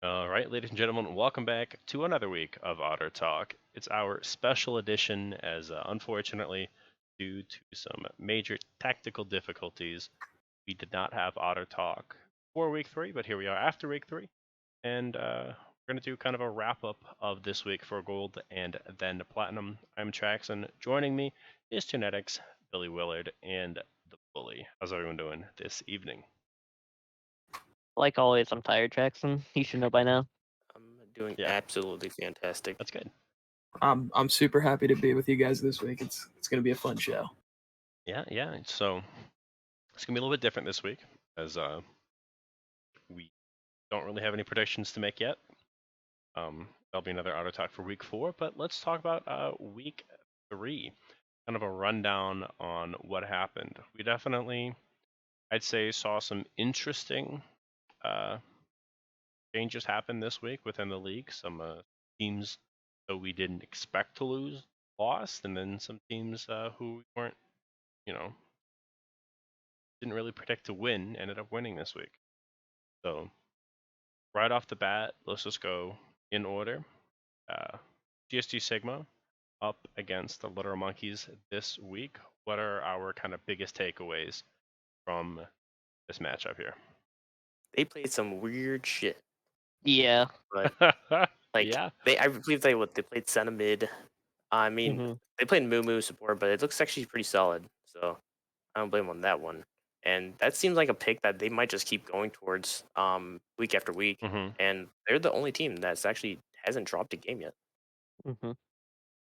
All right, ladies and gentlemen, welcome back to another week of Otter Talk. It's our special edition, as unfortunately, due to some major tactical difficulties, we did not have Otter Talk for week three, but here we are after week three, and we're going to do kind of a wrap up of this week for Gold and then Platinum. I'm Traxon. Joining me is Genetics, Billy Willard, and the Bully. How's everyone doing this evening? Like always, I'm tired, Jackson. You should know by now. I'm doing Yeah, absolutely fantastic. that's good. I'm super happy to be with you guys this week. It's gonna be a fun show. Yeah. So it's gonna be a little bit different this week, as we don't really have any predictions to make yet. There'll be another auto talk for week 4, but let's talk about week 3. Kind of a rundown on what happened. We definitely, I'd say, saw some interesting uh, changes happen this week within the league. Some teams that we didn't expect to lose lost, and then some teams who we weren't, you know, didn't really predict to win ended up winning this week. So right off the bat, let's just go in order. GSG Sigma up against the Literal Monkeys this week. What are our kind of biggest takeaways from this matchup here? They played some weird shit, Yeah. but like Yeah. I believe they played Senna mid. I mean, Mhm. they played Moo support, but it looks actually pretty solid. So I don't blame them on that one. And that seems like a pick that they might just keep going towards week after week. hmm And they're the only team that's actually hasn't dropped a game yet. Mhm.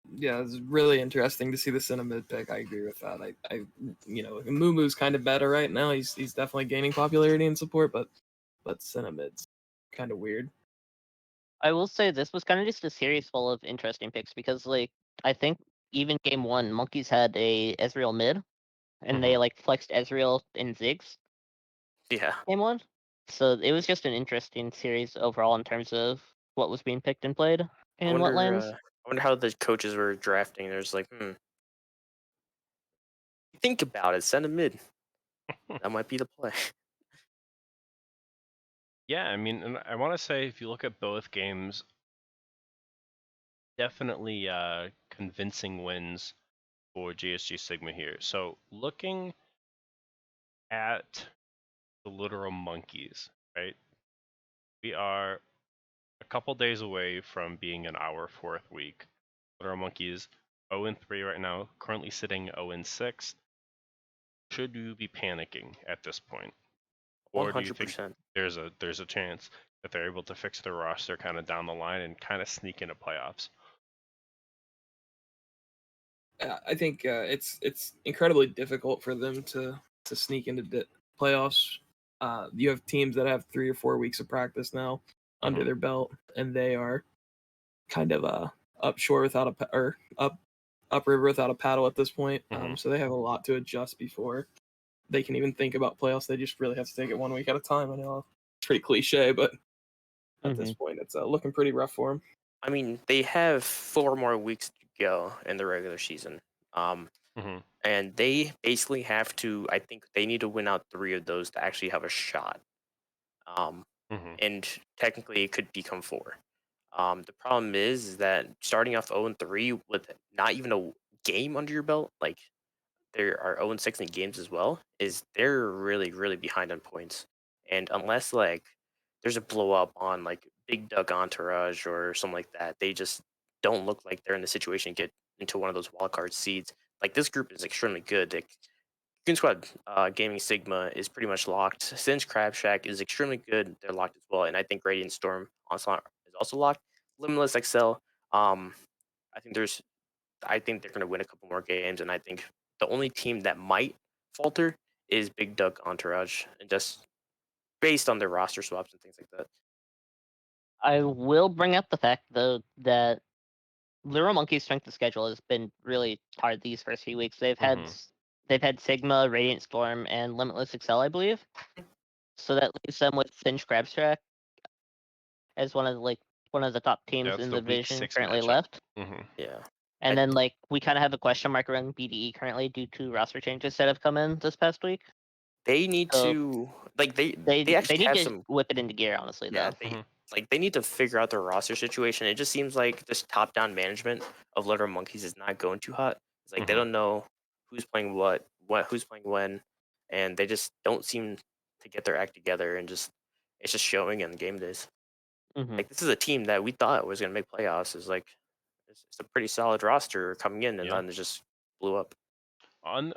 Yeah, it's really interesting to see the Cinnamid pick. I agree with that. Moo kind of better right now. He's definitely gaining popularity and support, but Cinnamid's kind of weird. I will say this was kind of just a series full of interesting picks because, like, I think even game one, Monkeys had a Ezreal mid, and they like flexed Ezreal in Ziggs Yeah. game one. So it was just an interesting series overall in terms of what was being picked and played I in what wonder lanes. I wonder how the coaches were drafting. There's like, think about it, send a mid. That might be the play. Yeah, I mean, and I want to say if you look at both games, definitely convincing wins for GSG Sigma here. So looking at the Literal Monkeys, right? We are a couple days away from being in our 4th week. Literal Monkeys 0-3 right now, currently sitting 0-6. Should you be panicking at this point, or do you think 100%. there's a chance that they're able to fix their roster kind of down the line and kind of sneak into playoffs? I think it's incredibly difficult for them to sneak into playoffs. You have teams that have 3 or 4 weeks of practice now under their belt, and they are kind of up shore without or upriver without a paddle at this point. So they have a lot to adjust before they can even think about playoffs. They just really have to take it 1 week at a time. I know it's pretty cliche, but at this point, it's looking pretty rough for them. I mean, they have 4 more weeks to go in the regular season. And they basically have to, I think they need to win out 3 of those to actually have a shot. And technically it could become 4. The problem is that starting off 0-3 with not even a game under your belt, like there are 0-6 in games as well, is they're really, really behind on points. And unless like there's a blow up on like Big Duck Entourage or something like that, they just don't look like they're in the situation to get into one of those wildcard seeds. Like this group is extremely good. Like, Goon Squad Gaming Sigma is pretty much locked. Since Crab Shack is extremely good, they're locked as well. And I think Radiant Storm Onslaught is also locked. Limitless Excel, I think there's I think they're going to win a couple more games, and I think the only team that might falter is Big Duck Entourage, and just based on their roster swaps and things like that. I will bring up the fact though that Literal Monkey's strength of schedule has been really hard these first few weeks. They've had Sigma, Radiant Storm, and Limitless Excel, I believe. So that leaves them with Finch Crabstrack as one of the top teams That's in the the week division 6 currently matchup. left. Yeah. And then we kind of have a question mark around BDE currently due to roster changes that have come in this past week. They need So to like they they actually need have to some whip it into gear, honestly. yeah Though. like they need to figure out their roster situation. It just seems like this top-down management of Little Monkeys is not going too hot. It's like they don't know who's playing what who's playing when, and they just don't seem to get their act together. And just it's just showing in game days. Hmm. Like this is a team that we thought was going to make playoffs. Is like it's a pretty solid roster coming in, and Yeah. then it just blew up. On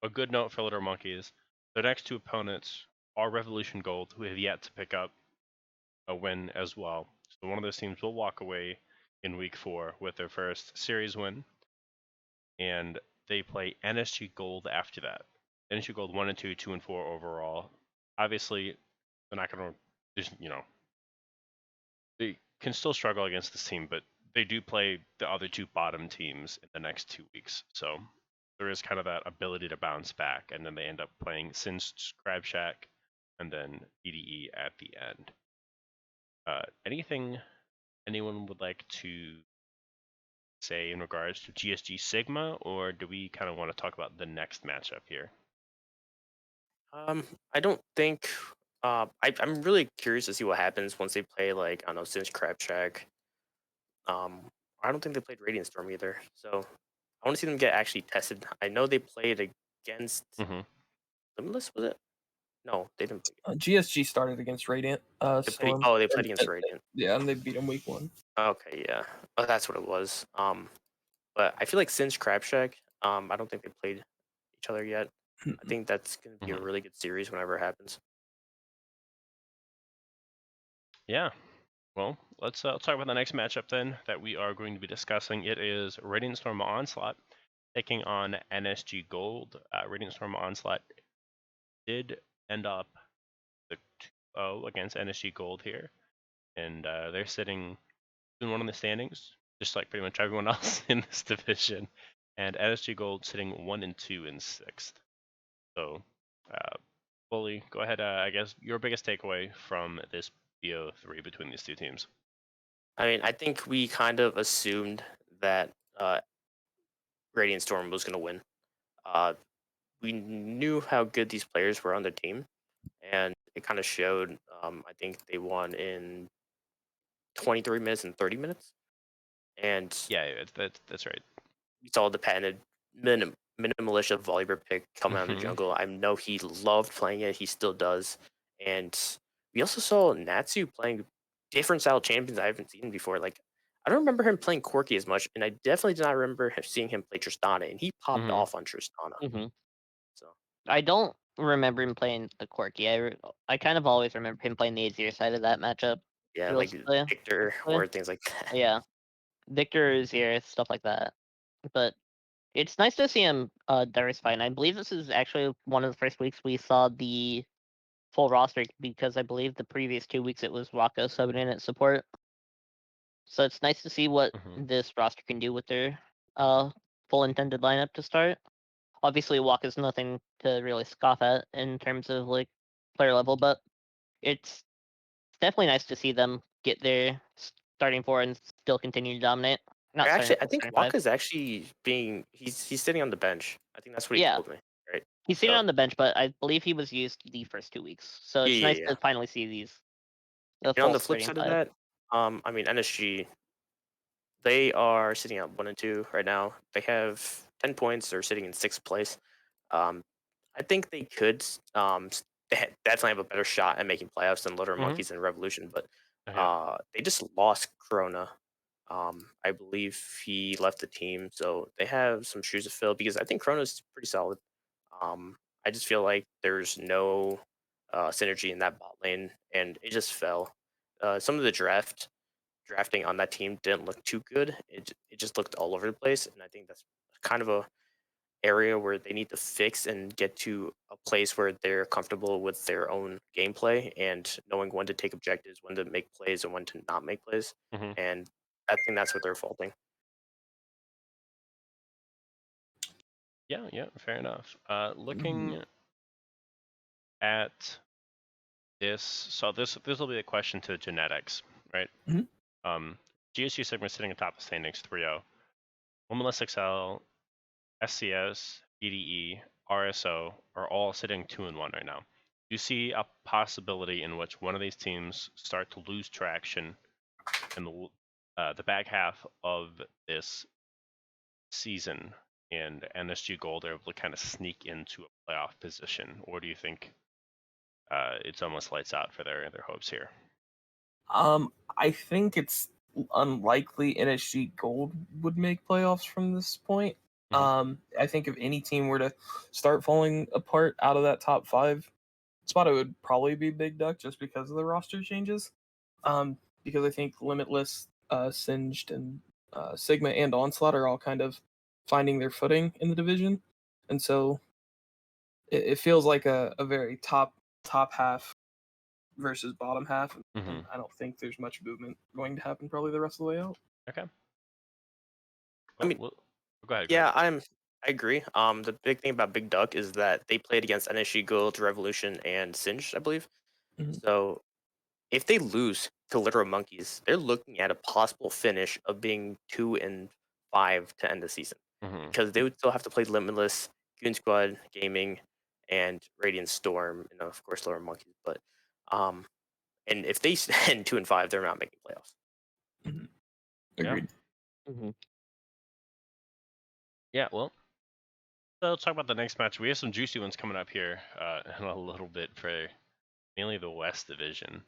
a good note for Little Monkeys, their next two opponents are Revolution Gold, who have yet to pick up a win as well. So one of those teams will walk away in week 4 with their first series win, and they play NSG Gold after that. NSG Gold 1 and 2, 2 and 4 overall. Obviously, they're not going to just they can still struggle against this team, but they do play the other two bottom teams in the next 2 weeks. So there is kind of that ability to bounce back, and then they end up playing Sin's Crab Shack and then EDE at the end. Anything anyone would like to say in regards to GSG Sigma, or do we kind of want to talk about the next matchup here? I don't think. I'm really curious to see what happens once they play like I don't know since Crab Shack. I don't think they played Radiant Storm either, so I want to see them get actually tested. I know they played against Limitless, was it? No, they didn't play. GSG started against Radiant. Storm. They played against Radiant. Yeah, and they beat them week 1. Okay, yeah. Oh, that's what it was. But I feel like since Crab Shack, I don't think they played each other yet. I think that's going to be a really good series whenever it happens. Yeah. Well, let's talk about the next matchup then that we are going to be discussing. It is Radiant Storm Onslaught taking on NSG Gold. Radiant Storm Onslaught did end up the 2-0 against NSG Gold here, and they're sitting 2-1 in the standings, just like pretty much everyone else in this division. And NSG Gold sitting 1-2 in 6th. So, Bully, go ahead. I guess your biggest takeaway from this BO3 between these two teams. I mean, I think we kind of assumed that Radiant Storm was going to win. We knew how good these players were on the team, and it kind of showed. I think they won in 23 minutes and 30 minutes. And Yeah, that's right. we saw the patented minimalist Volibear pick come out of the jungle. I know he loved playing it. He still does. And we also saw Natsu playing different style champions I haven't seen before. Like, I don't remember him playing Corki as much, and I definitely did not remember seeing him play Tristana, and he popped off on Tristana. So I don't remember him playing the Corki. I kind of always remember him playing the Azir side of that matchup. yeah, like Realistically. Victor or things like that. Yeah, Victor, Azir, stuff like that. But it's nice to see him diversify, and I believe this is actually one of the first weeks we saw the full roster, because I believe the previous 2 weeks it was Rocco subbing in at support. So it's nice to see what this roster can do with their full intended lineup to start. Obviously, Waka's nothing to really scoff at in terms of like player level, but it's definitely nice to see them get their starting 4 and still continue to dominate. Not starting, I think starting 5. Waka's actually he's sitting on the bench. I think that's what he Yeah, told me. Right. he's sitting on the bench, but I believe he was used the first 2 weeks. So it's nice Yeah. to finally see the And on full the flip starting side 5. of that, I mean NSG, they are sitting at 1 and 2 right now. They have 10 points. They're sitting in 6th place. I think they could definitely have a better shot at making playoffs than Little Monkeys and Revolution, but they just lost Corona. I believe he left the team, so they have some shoes to fill because I think Chrono's pretty solid. I just feel like there's no synergy in that bot lane, and it just fell. Some of the drafting on that team didn't look too good. It just looked all over the place, and I think that's kind of a area where they need to fix and get to a place where they're comfortable with their own gameplay and knowing when to take objectives, when to make plays, and when to not make plays. And I think that's what they're faulting. Yeah, fair enough. Looking at this, so this will be a question to genetics, right? GSU Sigma sitting atop the standings 3-0. Limitless XL, SCS, EDE, RSO are all sitting 2-1 right now. you see a possibility in which one of these teams start to lose traction in the back half of this season, and NSG Gold are able to kind of sneak into a playoff position, or do you think it's almost lights out for their hopes here? I think it's unlikely NSG Gold would make playoffs from this point. I think if any team were to start falling apart out of that top 5 spot, it would probably be Big Duck just because of the roster changes. Because I think Limitless, Singed, and Sigma and Onslaught are all kind of finding their footing in the division, and so it feels like a very top half versus bottom half. And I don't think there's much movement going to happen probably the rest of the way out. Okay. I mean, go ahead. Yeah, I agree. The big thing about Big Duck is that they played against NSG Gold, Revolution, and Singed, I believe. Mhm. So if they lose to Literal Monkeys, they're looking at a possible finish of being 2-5 to end the season, because they would still have to play Limitless, Goon Squad Gaming, and Radiant Storm, and of course Literal Monkeys. But and if they end 2-5, they're not making playoffs. Agreed. Yeah, well, so let's talk about the next match. We have some juicy ones coming up here in a little bit for mainly the West Division.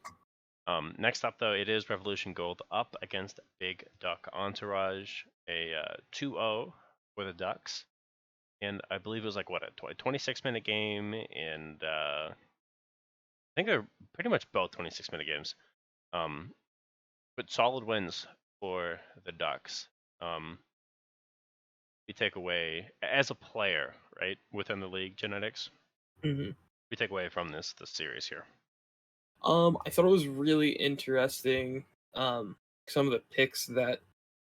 Next up, though, it is Revolution Gold up against Big Duck Entourage, a 2-0 for the Ducks. And I believe it was like, what, a 26-minute game, and I think they're pretty much both 26-minute games. But solid wins for the Ducks. We take away, as a player, right, within the league, Genetics, we take away from this series here. I thought it was really interesting, some of the picks that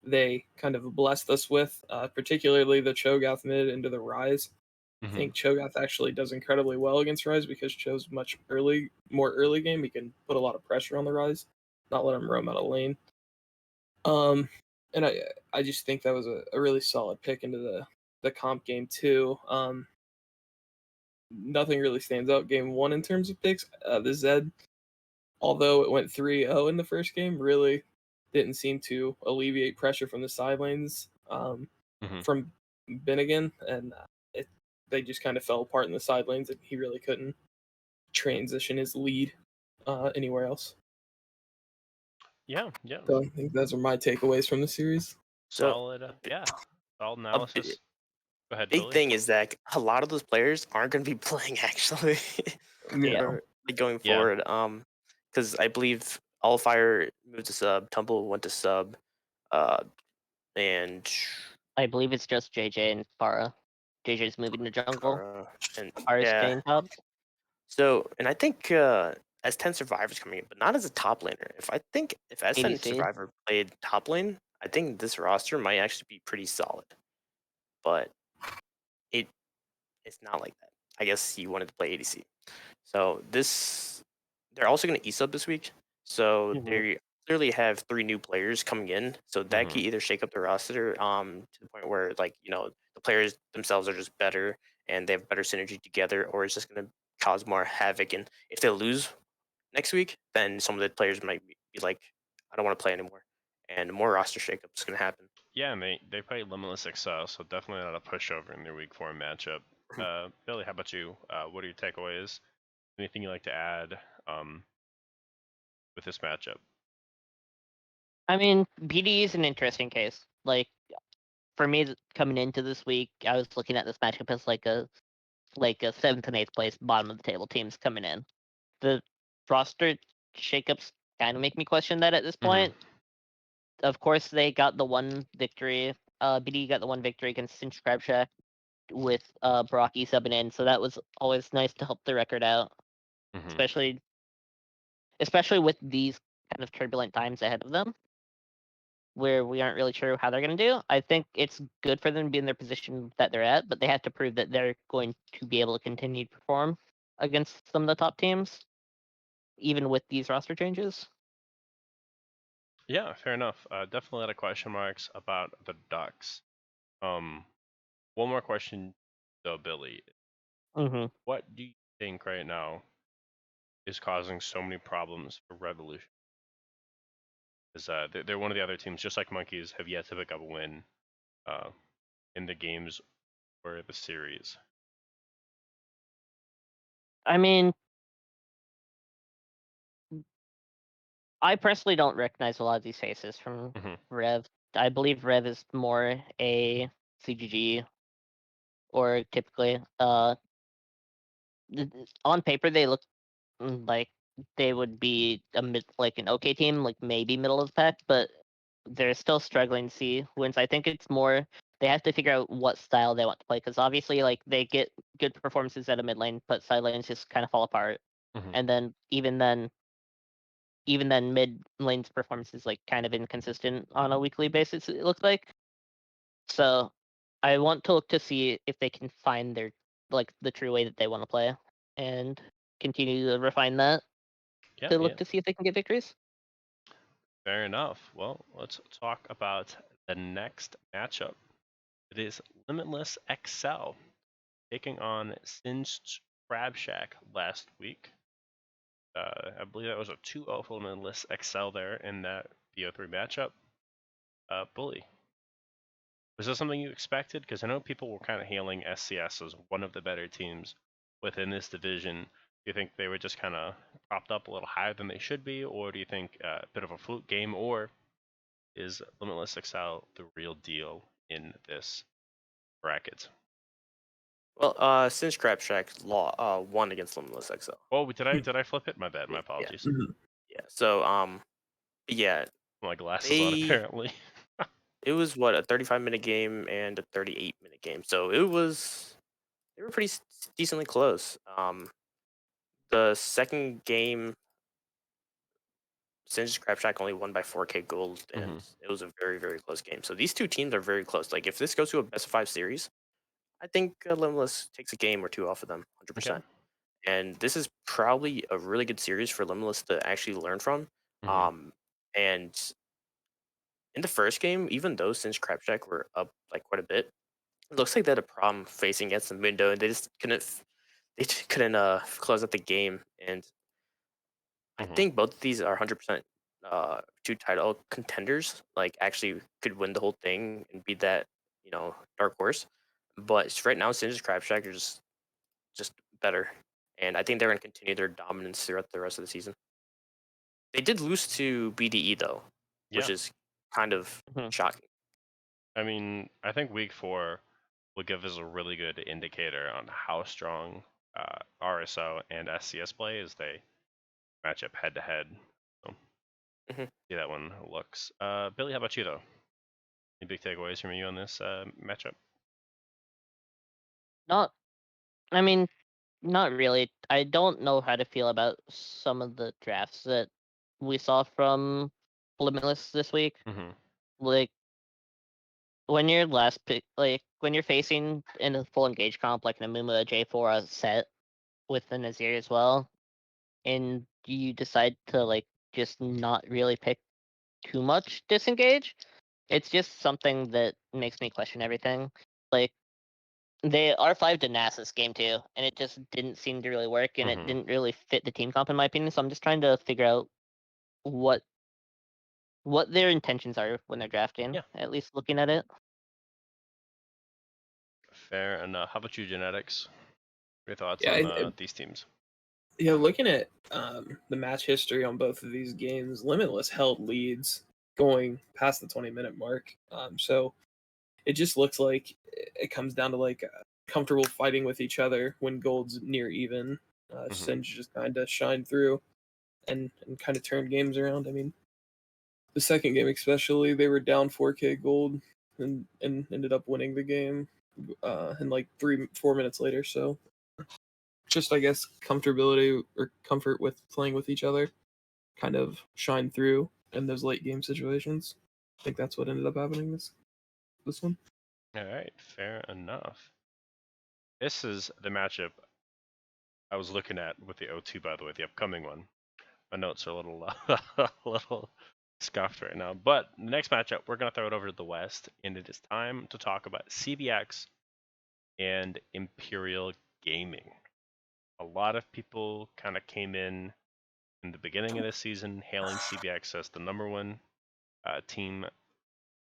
they kind of blessed us with, particularly the Cho'Gath mid into the Rise. I think Cho'Gath actually does incredibly well against Rise because Cho's more early game. He can put a lot of pressure on the Rise, not let him roam out of lane. And I just think that was a really solid pick into the comp game too. Nothing really stands out game 1 in terms of picks. The Zed, although it went 3-0 in the first game, really didn't seem to alleviate pressure from the side lanes from Binnigan, and they just kind of fell apart in the side lanes, and he really couldn't transition his lead anywhere else. Yeah. So I think those are my takeaways from the series. Solid, solid analysis. Go ahead, Big Billy. thing is that a lot of those players aren't going to be playing actually. Going forward. Because I believe Allfire moved to sub, Tumble went to sub, and I believe it's just JJ and Farah. JJ's moving to jungle. and Farah's staying top. So, and I think S10 Survivor's coming in, but not as a top laner. If S10 ADC. Survivor played top lane, I think this roster might actually be pretty solid. But it's not like that. I guess he wanted to play ADC. So they're also going to E-sub this week. So they clearly have 3 new players coming in. So that could either shake up the roster to the point where, like, you know, the players themselves are just better and they have better synergy together, or it's just going to cause more havoc. And if they lose next week, then some of the players might be like, I don't want to play anymore. And more roster shakeup is going to happen. Yeah, and they play Limitless Excel, so definitely not a pushover in their week 4 matchup. Billy, how about you? What are your takeaways? Anything you'd like to add with this matchup? I mean, BD is an interesting case. Like, for me, coming into this week, I was looking at this matchup as like a 7th and 8th place bottom of the table teams coming in. The roster shakeups kind of make me question that at this point. Of course, they got the one victory. BD got the one victory against Cinch Crab Shack with Brocky subbing in, so that was always nice to help the record out, especially with these kind of turbulent times ahead of them, where we aren't really sure how they're going to do. I think it's good for them to be in their position that they're at, but they have to prove that they're going to be able to continue to perform against some of the top teams, even with these roster changes. Yeah, fair enough. Definitely a lot of question marks about the Ducks. One more question, though, Billy. What do you think right now is causing so many problems for Revolution. Because they're one of the other teams, just like Monkeys, have yet to pick up a win in the games or the series. I mean, I personally don't recognize a lot of these faces from Rev. I believe Rev is more a CGG, or typically, on paper they look like they would be like an okay team, like maybe middle of the pack, but they're still struggling to see wins. I think it's more they have to figure out what style they want to play, because obviously, like, they get good performances at a mid lane, but side lanes just kind of fall apart. And then even then mid lane's performance is like kind of inconsistent on a weekly basis, it looks like. So I want to look to see if they can find their like the true way that they want to play and continue to refine that to look to see if they can get victories. Fair enough. Well, let's talk about the next matchup. It is Limitless XL taking on Singed Crab Shack last week. I believe that was a 2-0 for Limitless XL there in that BO3 matchup. Bully, was this something you expected? Because I know people were kind of hailing SCS as one of the better teams within this division. Do you think they were just kind of propped up a little higher than they should be, or do you think a bit of a fluke game, or is Limitless XL the real deal in this bracket? Well, since Crab Shack won against Limitless XL. Oh, did I flip it? My bad. My apologies. Yeah. So yeah. My glasses on apparently. It was what, a 35-minute game and a 38-minute game. So they were pretty decently close. The second game, Singe Crab Shack only won by 4K gold, and it was a very, very close game. So these two teams are very close. Like, if this goes to a best of 5 series, I think Limitless takes a game or two off of them, 100%. Okay. And this is probably a really good series for Limitless to actually learn from. And in the first game, even though Singe Crab Shack were up like quite a bit, it looks like they had a problem facing against the window, and they just couldn't close out the game. And I think both of these are 100% two title contenders. Like, actually could win the whole thing and beat that, dark horse. But right now, Singe's Crab Shack are just better, and I think they're going to continue their dominance throughout the rest of the season. They did lose to BDE though, which is kind of shocking. I mean, I think week 4 will give us a really good indicator on how strong RSO and SCS play as they match up head to head. So, see that one looks. Billy, how about you though? Any big takeaways from you on this matchup? Not really. I don't know how to feel about some of the drafts that we saw from Limitless this week. Like, when you're last pick, like when you're facing in a full engage comp like an Amuma J4 set with the Nazir as well, and you decide to like just not really pick too much disengage, it's just something that makes me question everything. Like, they R5 to Nass this game too, and it just didn't seem to really work, and it didn't really fit the team comp in my opinion. So I'm just trying to figure out what their intentions are when they're drafting. At least looking at it. Fair enough. How about you, Genetics? Your thoughts on these teams? Yeah, looking at the match history on both of these games, Limitless held leads going past the 20-minute mark. So it just looks like it comes down to like comfortable fighting with each other when gold's near even. Singe just kind of shined through and kind of turned games around. I mean, the second game especially, they were down 4K gold and ended up winning the game in like 3-4 minutes later. So just, I guess, comfortability or comfort with playing with each other kind of shine through in those late game situations. I think that's what ended up happening this one. All right, fair enough. This is the matchup I was looking at with the O2, by the way, the upcoming one. My notes are a little scuffed right now. But the next matchup, we're going to throw it over to the West, and it is time to talk about CBX and Imperial Gaming. A lot of people kind of came in in the beginning of this season, hailing CBX as the number one team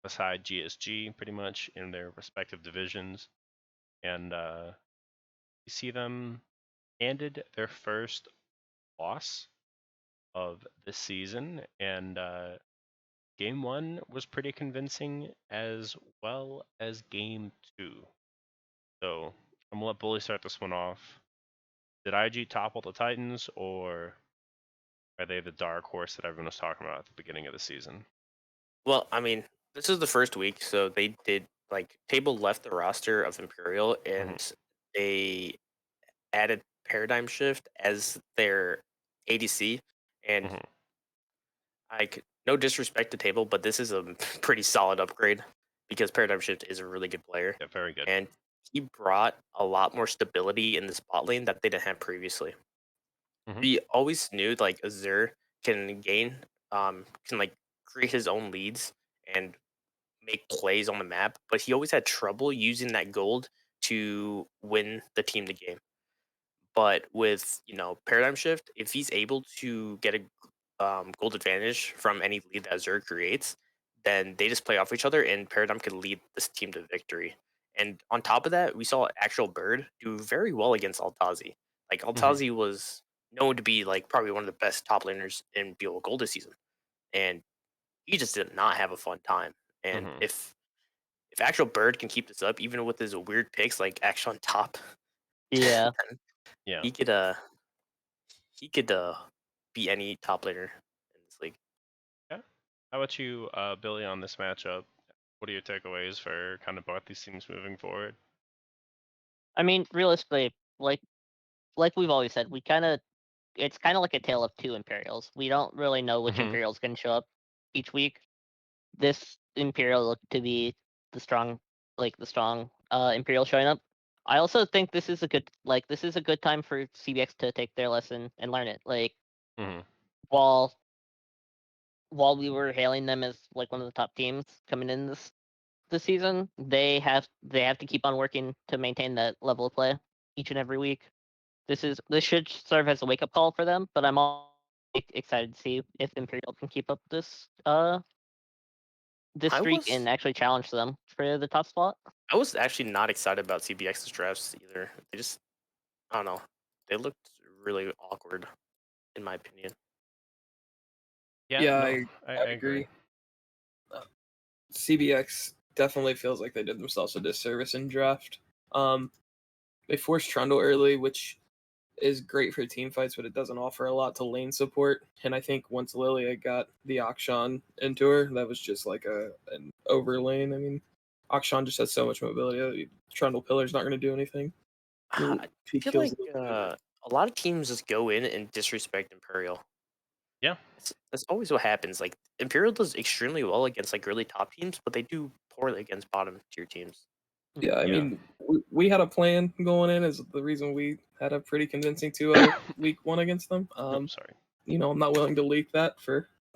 beside GSG, pretty much in their respective divisions, and you see them handed their first loss of the season, and game one was pretty convincing as well as game two. So I'm gonna let Bully start this one off. Did IG topple the Titans, or are they the dark horse that everyone was talking about at the beginning of the season? Well, I mean, this is the first week, so they did Table left the roster of Imperial and they added Paradigm Shift as their ADC. And no disrespect to Table, but this is a pretty solid upgrade because Paradigm Shift is a really good player. Yeah, very good. And he brought a lot more stability in the spot lane that they didn't have previously. We always knew Azur can create his own leads and make plays on the map, but he always had trouble using that gold to win the team the game. But with Paradigm Shift, if he's able to get a gold advantage from any lead that Azur creates, then they just play off each other, and Paradigm could lead this team to victory. And on top of that, we saw Actual Bird do very well against Altazi. Altazi was known to be probably one of the best top laners in BO Gold this season, and he just did not have a fun time. And if Actual Bird can keep this up, even with his weird picks like Action on top, Yeah. Yeah. he could beat any top laner in this league. Yeah. How about you, Billy, on this matchup? What are your takeaways for kind of both these teams moving forward? I mean, realistically, like we've always said, it's kind of like a tale of two Imperials. We don't really know which Imperial's going to show up each week. This Imperial looked to be the strong Imperial showing up. I also think this is a good time for CBX to take their lesson and learn it. While we were hailing them as like one of the top teams coming in this season, they have to keep on working to maintain that level of play each and every week. This should serve as a wake up call for them, but I'm all excited to see if Imperial can keep up this streak and actually challenge them for the top spot. I was actually not excited about CBX's drafts either. They just, I don't know, they looked really awkward, in my opinion. Yeah, I agree. CBX definitely feels like they did themselves a disservice in draft. They forced Trundle early, which is great for team fights, but it doesn't offer a lot to lane support. And I think once Lilia got the Akshan into her, that was just like an over lane. I mean, Akshan just has so much mobility. Trundle Pillar's not going to do anything. I feel like a lot of teams just go in and disrespect Imperial. Yeah. That's always what happens. Imperial does extremely well against really top teams, but they do poorly against bottom tier teams. Yeah, I mean, we had a plan going in, is the reason we had a pretty convincing 2-0 week one against them. Sorry. I'm not willing to leak that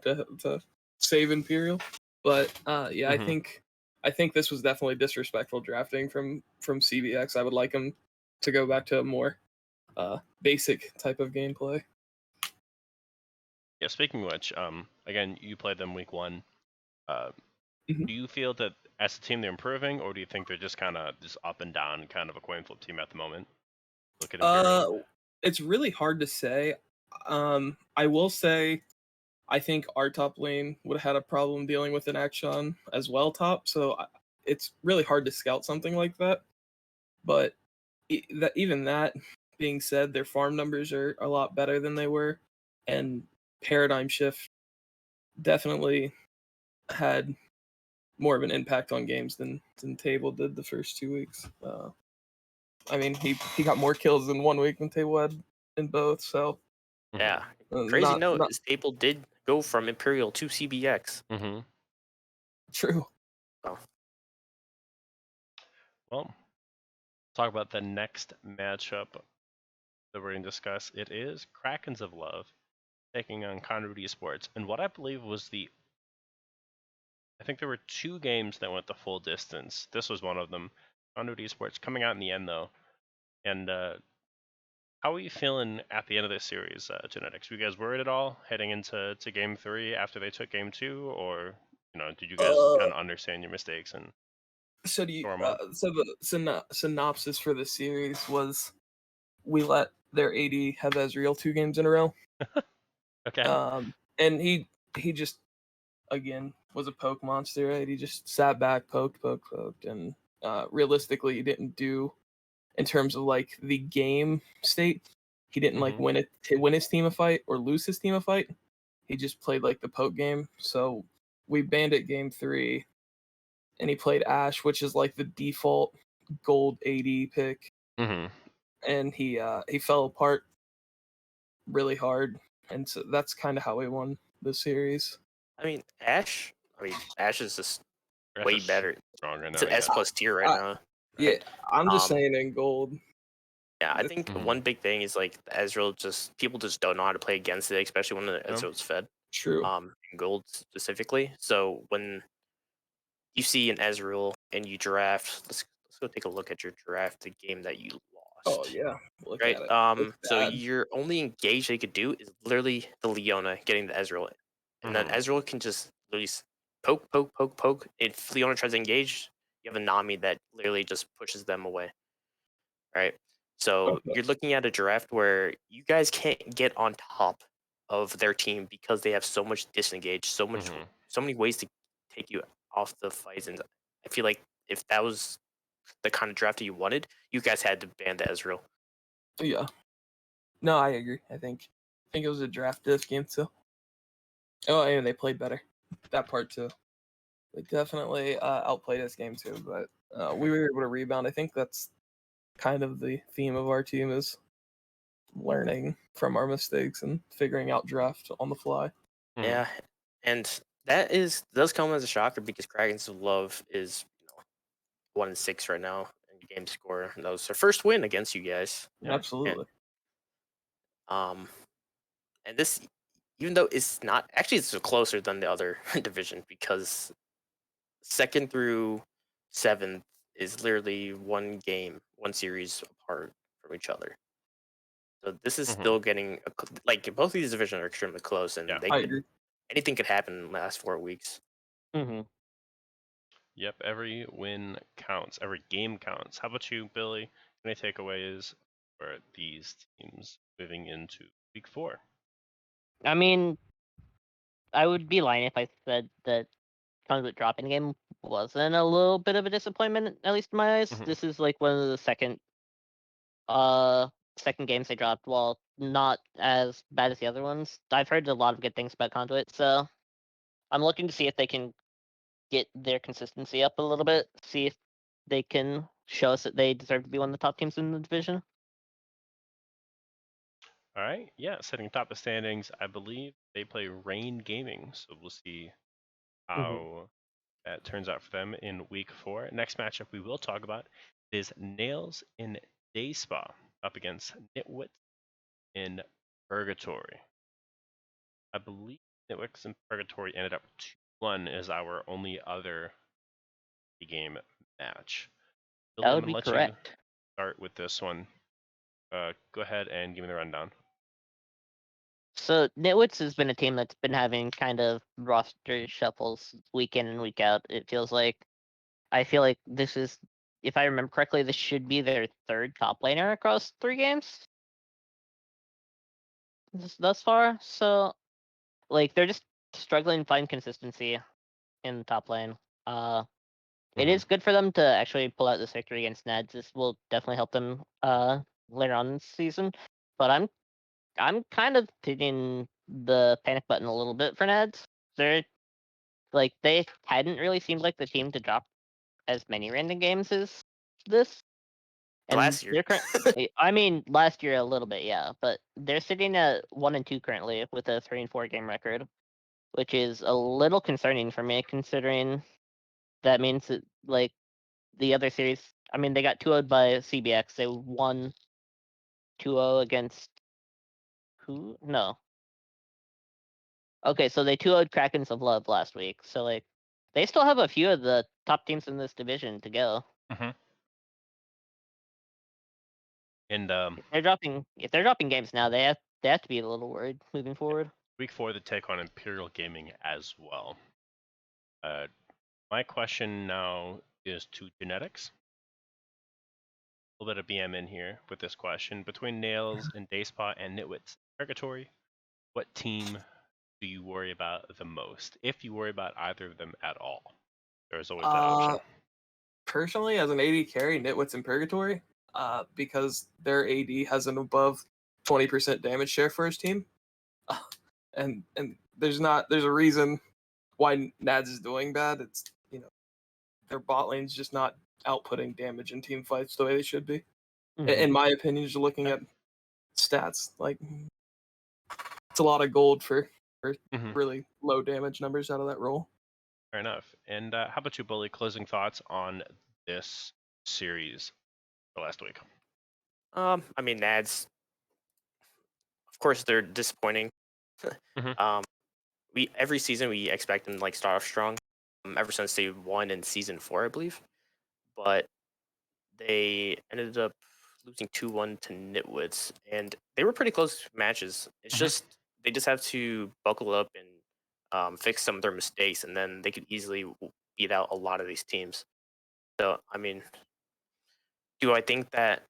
to save Imperial, but I think this was definitely disrespectful drafting from CBX. I would like them to go back to a more basic type of gameplay. Yeah, speaking of which, again, you played them week one. Do you feel that as a team they're improving, or do you think they're just kind of just up and down, kind of a coin flip team at the moment? Look at Imperial. It's really hard to say. I will say, I think our top lane would have had a problem dealing with an Akshan as well top, so it's really hard to scout something like that. But even that being said, their farm numbers are a lot better than they were, and Paradigm Shift definitely had more of an impact on games than Table did the first 2 weeks. I mean, he got more kills in 1 week than Table had in both, so yeah. Crazy note is Table did go from Imperial to CBX. True. Oh. Well, talk about the next matchup that we're going to discuss. It is Krakens of Love taking on Conduit Esports, and what I believe was I think there were 2 games that went the full distance. This was one of them. Conduit Esports coming out in the end though, and How are you feeling at the end of this series, Genetics? Were you guys worried at all heading into Game 3 after they took Game 2, or did you guys kind of understand your mistakes and So do you? storm up? So the synopsis for the series was we let their AD have Ezreal 2 games in a row. Okay. And he just again was a poke monster, right? He just sat back, poked, and realistically, he didn't do in terms of like the game state. He didn't like win his team a fight or lose his team a fight. He just played like the poke game. So we banned it game 3, and he played Ashe, which is like the default gold AD pick, and he fell apart really hard, and so that's kind of how we won the series. I mean, Ashe is just Ashe way is better. Stronger now. It's an S plus tier right now. Yeah, I'm just Um, saying in gold. Yeah, I think one big thing is like the Ezreal. Just people just don't know how to play against it, especially when the Ezreal's fed. True. In gold specifically. So when you see an Ezreal and you draft, let's go take a look at your draft, the game that you Oh lost. yeah, look Right. at it. It's So bad. your only engage they could do is literally the Leona getting the Ezreal, and then Ezreal can just literally poke. If Leona tries to engage, you have a Nami that literally just pushes them away. Right. So Okay. you're looking at a draft where you guys can't get on top of their team because they have so much disengage, so many ways to take you off the fights. And I feel like if that was the kind of draft that you wanted, you guys had to ban the Ezreal. Yeah. No, I agree. I think it was a draft diff game too. Oh, and they played better. That part too. They definitely outplayed us game 2, but we were able to rebound. I think that's kind of the theme of our team is learning from our mistakes and figuring out draft on the fly. Yeah, and that does come as a shocker because Kraken's love is 1-6 right now in game score. And that was their first win against you guys. Yeah. Absolutely. And this, even though it's not actually, it's closer than the other division because 2nd through 7th is literally one series apart from each other. So this is still getting like both of these divisions are extremely close, and Yeah. they I could agree. anything could happen in the last 4 weeks. Yep, every win counts. Every game counts. How about you, Billy? Any takeaways for these teams moving into week 4? I mean, I would be lying if I said that Conduit dropping the game wasn't a little bit of a disappointment, at least in my eyes. This is like one of the second games they dropped, while not as bad as the other ones. I've heard a lot of good things about Conduit, so I'm looking to see if they can get their consistency up a little bit, see if they can show us that they deserve to be one of the top teams in the division. All right. Yeah, sitting atop the standings, I believe they play Rain Gaming, so we'll see how that turns out for them in week 4. Next matchup we will talk about is Nails in Day Spa up against Nitwits in Purgatory. I believe Nitwits in Purgatory ended up 2-1 as our only other game match. Billy, That I'm would gonna be let you correct. start with this one. Go ahead and give me the rundown. So Nitwits has been a team that's been having kind of roster shuffles week in and week out. It feels like I feel like this is, if I remember correctly, this should be their third top laner across 3 games thus far. So like they're just struggling to find consistency in the top lane. It is good for them to actually pull out this victory against Neds. This will definitely help them later on this season. But I'm kind of hitting the panic button a little bit for Neds. They're like they hadn't really seemed like the team to drop as many random games as this. And Last year. they're I mean, last year a little bit, yeah, but they're sitting at 1-2 currently with a 3-4 game record, which is a little concerning for me, considering that means that like the other series. I mean, they got 2-0'd by CBX. They won 2-0 against who? No. Okay, so they 2-0'd Krakens of Love last week. So like, they still have a few of the top teams in this division to go. And If they're dropping games now, they have to be a little worried moving forward. week 4, they take on Imperial Gaming as well. My question now is to Genetics. A little bit of BM in here with this question. Between Nails and Dayspot and Nitwits Purgatory, what team do you worry about the most? If you worry about either of them at all, there's always that option. Personally, as an AD carry, Nitwits in Purgatory, because their AD has an above 20% damage share for his team, and there's a reason why Nads is doing bad. It's their bot lane's just not outputting damage in team fights the way they should be. In my opinion, just looking at stats, like it's a lot of gold for really low damage numbers out of that role. Fair enough. And how about you, Bully? Closing thoughts on this series for last week? I mean, Nads, of course, they're disappointing. Every season we expect them to like start off strong. Ever since they won in season 4, I believe, but they ended up losing 2-1 to Nitwits, and they were pretty close matches. It's just they just have to buckle up and fix some of their mistakes, and then they could easily beat out a lot of these teams. So, I mean, do I think that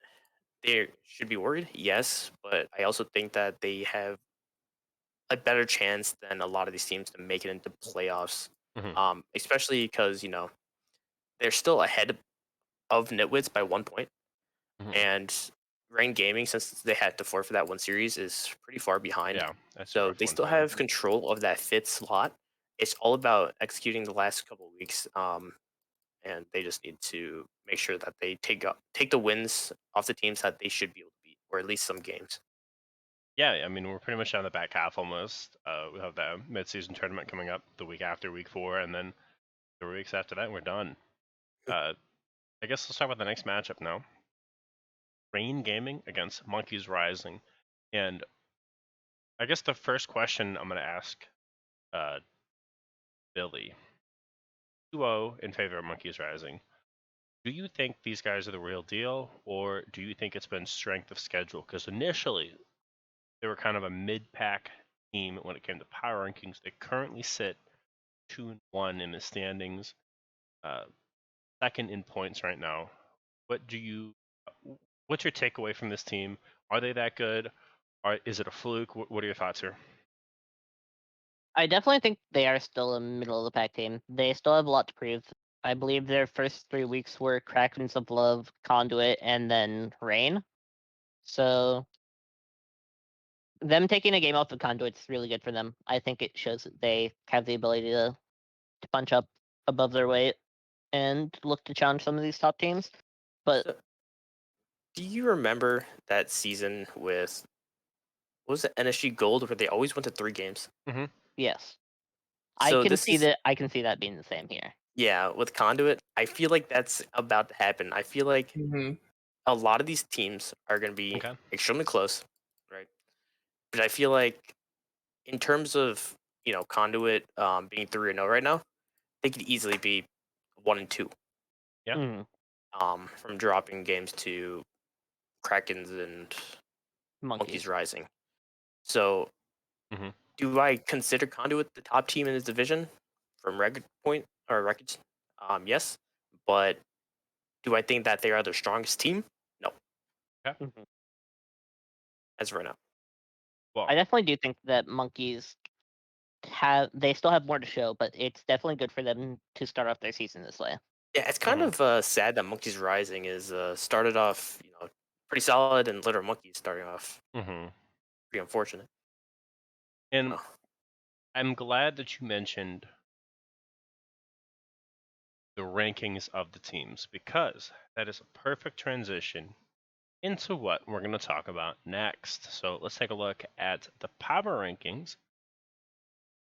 they should be worried? Yes, but I also think that they have a better chance than a lot of these teams to make it into playoffs. Especially because they're still ahead of Nitwits by 1 point, and Rain Gaming, since they had to forfeit that one series, is pretty far behind. Yeah, that's so they still have control of that 5th slot. It's all about executing the last couple of weeks, and they just need to make sure that they take the wins off the teams that they should be able to beat, or at least some games. Yeah, I mean, we're pretty much on the back half almost. We have the mid-season tournament coming up the week after week 4, and then 3 weeks after that, we're done. I guess let's talk about the next matchup now. Rain Gaming against Monkeys Rising. And I guess the first question I'm going to ask Billy. 2-0 in favor of Monkeys Rising. Do you think these guys are the real deal, or do you think it's been strength of schedule? Because initially, they were kind of a mid-pack team when it came to power rankings. They currently sit 2-1 in the standings, second in points right now. What's your takeaway from this team? Are they that good? Is it a fluke? What are your thoughts here? I definitely think they are still a middle of the pack team. They still have a lot to prove. I believe their first 3 weeks were Krakens of Love, Conduit, and then Rain. So them taking a game off of Conduit's really good for them. I think it shows that they have the ability to punch up above their weight and look to challenge some of these top teams. But do you remember that season with, what was it, NSG Gold, where they always went to 3 games? yes. So I can see that being the same here. Yeah, with Conduit, I feel like that's about to happen. I feel like a lot of these teams are going to be extremely close, right? But I feel like in terms of, Conduit being 3-0 right now, they could easily be 1-2. Yeah. From dropping games to Krakens and Monkeys Rising. So, do I consider Conduit the top team in this division from records? Yes, but do I think that they are the strongest team? No. As of right now. Well, I definitely do think that Monkeys they still have more to show, but it's definitely good for them to start off their season this way. Yeah, it's kind of sad that Monkeys Rising is started off, pretty solid, and Little Monkeys starting off pretty unfortunate. And I'm glad that you mentioned the rankings of the teams, because that is a perfect transition into what we're going to talk about next. So let's take a look at the power rankings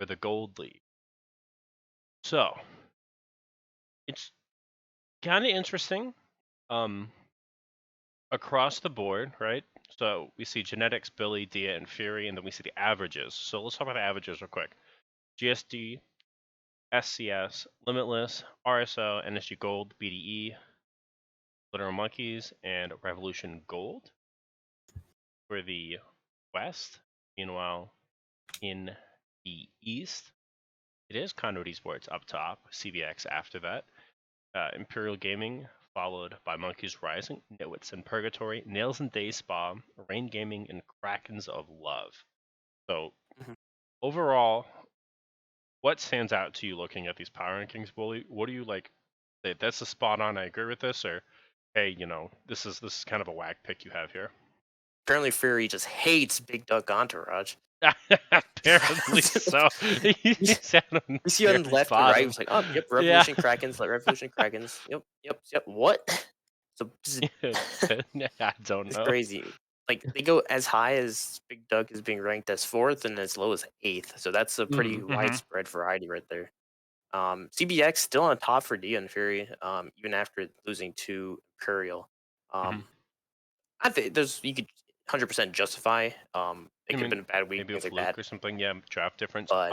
for the Gold League. So it's kind of interesting across the board, right? So we see Genetics, Billy, Dia, and Fury, and then we see the averages. So let's talk about the averages real quick. GSD, SCS, Limitless, RSO, NSG Gold, BDE, Literal Monkeys, and Revolution Gold. for the West. Meanwhile, in the East, it is Conduit Esports up top, CVX after that. Imperial Gaming, followed by Monkeys Rising, Nitwits and Purgatory, Nails and Day Spa, Rain Gaming, and Krakens of Love. So, overall, what stands out to you looking at these power rankings, Bully? What do you like? That's a spot on. I agree with this, or hey, this is kind of a whack pick you have here. Apparently, Fury just hates Big Duck Entourage. Apparently so. You see on the left and right, it's like, oh, yep, Revolution Krakens, Revolution Krakens. Yep. What? So I don't it's know. crazy. Like they go as high as Big Duck is being ranked as 4th and as low as 8th. So that's a pretty widespread variety right there. CBX still on top for Dia and Fury, even after losing to Imperial. I think you could 100% justify. It could have been a bad week, maybe a things like fluke that. or something. Yeah, draft difference. But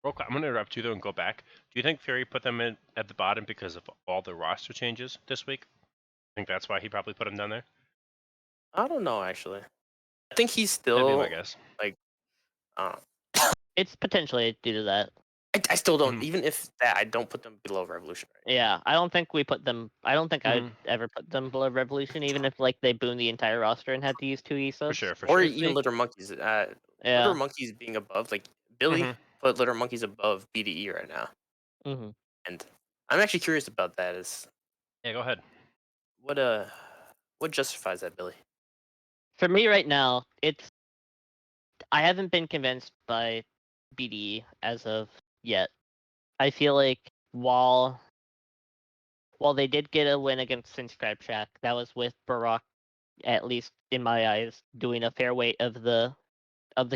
real quick, I'm gonna interrupt you though and go back. Do you think Fury put them in at the bottom because of all the roster changes this week? I think that's why he probably put him down there. I don't know actually. I think he's still That'd be my guess. like. It's potentially due to that. I still don't. Even if that, I don't put them below Revolution. Right? Yeah, I don't think we put them. I don't think I'd ever put them below Revolution, even if like they boomed the entire roster and had to use 2 ESUBs. For or sure. Even Litter Monkeys. Litter Monkeys being above, like Billy put Litter Monkeys above BDE right now. And I'm actually curious about that. Yeah, go ahead. What justifies that, Billy? For me right now, I haven't been convinced by BDE as of yet. I feel like while they did get a win against Since Crab Shack, that was with Barak, at least in my eyes, doing a fair weight of the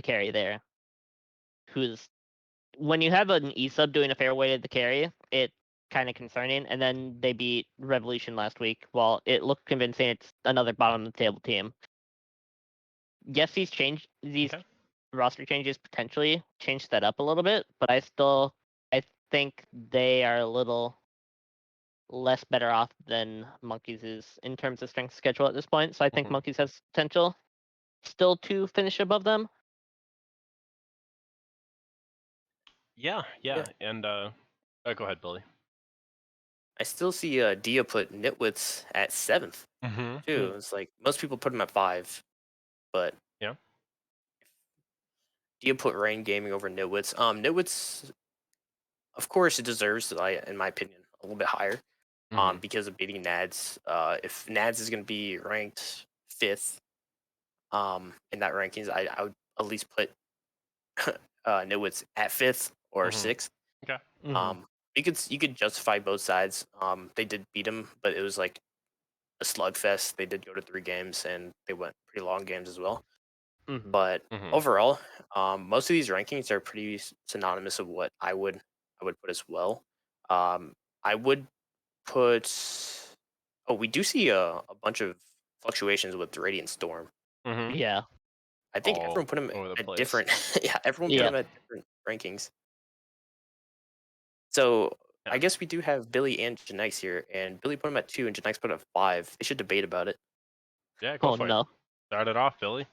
carry there. Who's when you have an ESUB doing a fair weight of the carry, it's kind of concerning. And then they beat Revolution last week. While it looked convincing, it's another bottom of the table team. Yes, these roster changes potentially change that up a little bit, but I think they are a little less better off than Monkeys is in terms of strength schedule at this point. So I think Monkeys has potential still to finish above them. Yeah. And go ahead, Billy. I still see Dia put Nitwits at 7th too. It's like most people put him at 5, but yeah, Dia put Rain Gaming over Nitwits. Nitwits, of course, it deserves, in my opinion, a little bit higher. Because of beating Nads. If Nads is going to be ranked 5th, in that rankings, I would at least put Nitwits at 5th or 6th. Okay. You could justify both sides. They did beat him, but it was like a slugfest. They did go to 3 games, and they went pretty long games as well. But overall, most of these rankings are pretty synonymous of what I would put as well. I would put. Oh, we do see a bunch of fluctuations with Radiant Storm. Yeah. I think everyone put him at different. Everyone put him at different rankings. So I guess we do have Billy and Janex here, and Billy put him at 2, and Janex put him at 5. They should debate about it. Yeah, go for it. Start it off, Billy.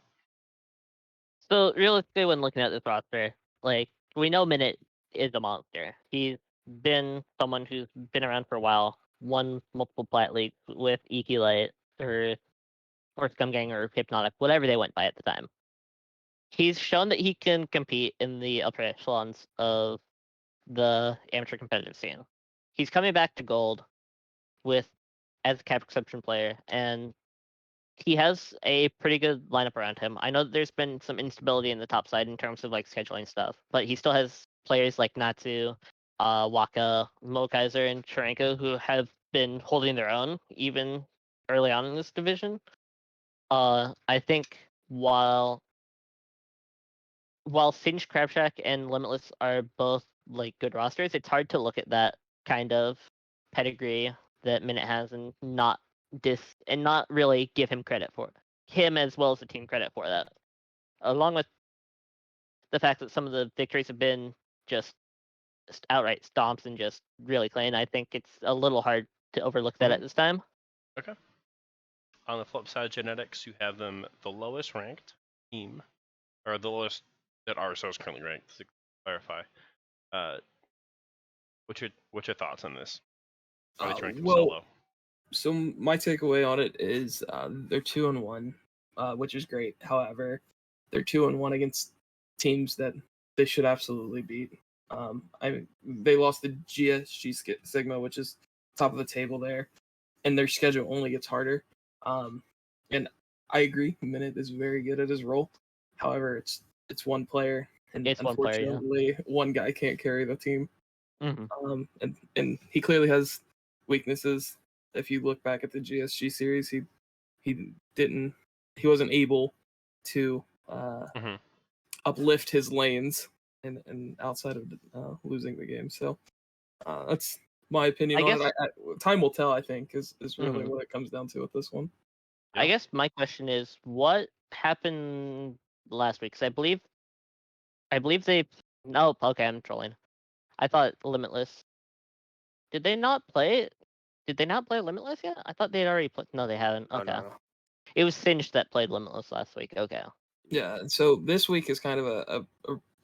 So realistically, when looking at this roster, like we know Minute is a monster. He's been someone who's been around for a while, won multiple plat leagues with Iki Light or Scum Gang or Hypnotic, whatever they went by at the time. He's shown that he can compete in the upper echelons of the amateur competitive scene. He's coming back to gold as a cap exception player, and he has a pretty good lineup around him. I know that there's been some instability in the top side in terms of like scheduling stuff, but he still has players like Natsu, Waka, Mokaiser, and Cherenko who have been holding their own even early on in this division. I think while Singe, Crabshack, and Limitless are both like good rosters, it's hard to look at that kind of pedigree that Minute has and not really give him credit for it. Him as well as the team credit for that. Along with the fact that some of the victories have been just outright stomps and just really clean, I think it's a little hard to overlook that at this time. Okay. on the flip side, genetics, you have them the lowest ranked team, or the lowest that RSO is currently ranked. To clarify, what's your thoughts on this? Why did you rank them so low? So my takeaway on it is they're 2-1, which is great. However, they're 2-1 against teams that they should absolutely beat. They lost the GSG Sigma, which is top of the table there, and their schedule only gets harder. And I agree, Minute is very good at his role. However, it's one player, and It's one player, yeah. unfortunately, one guy can't carry the team. Mhm. And he clearly has weaknesses. If you look back at the GSG series, he wasn't able to uplift his lanes and outside of losing the game. So that's my opinion I on guess- it. Time will tell. I think is really what it comes down to with this one. I guess my question is, what happened last week? Because I believe they. No, okay, I'm trolling. I thought Limitless. Did they not play? Did they not play Limitless yet? I thought they'd already played. No, they haven't. No, Okay. no. It was Singed that played Limitless last week. Okay. Yeah. So this week is kind of a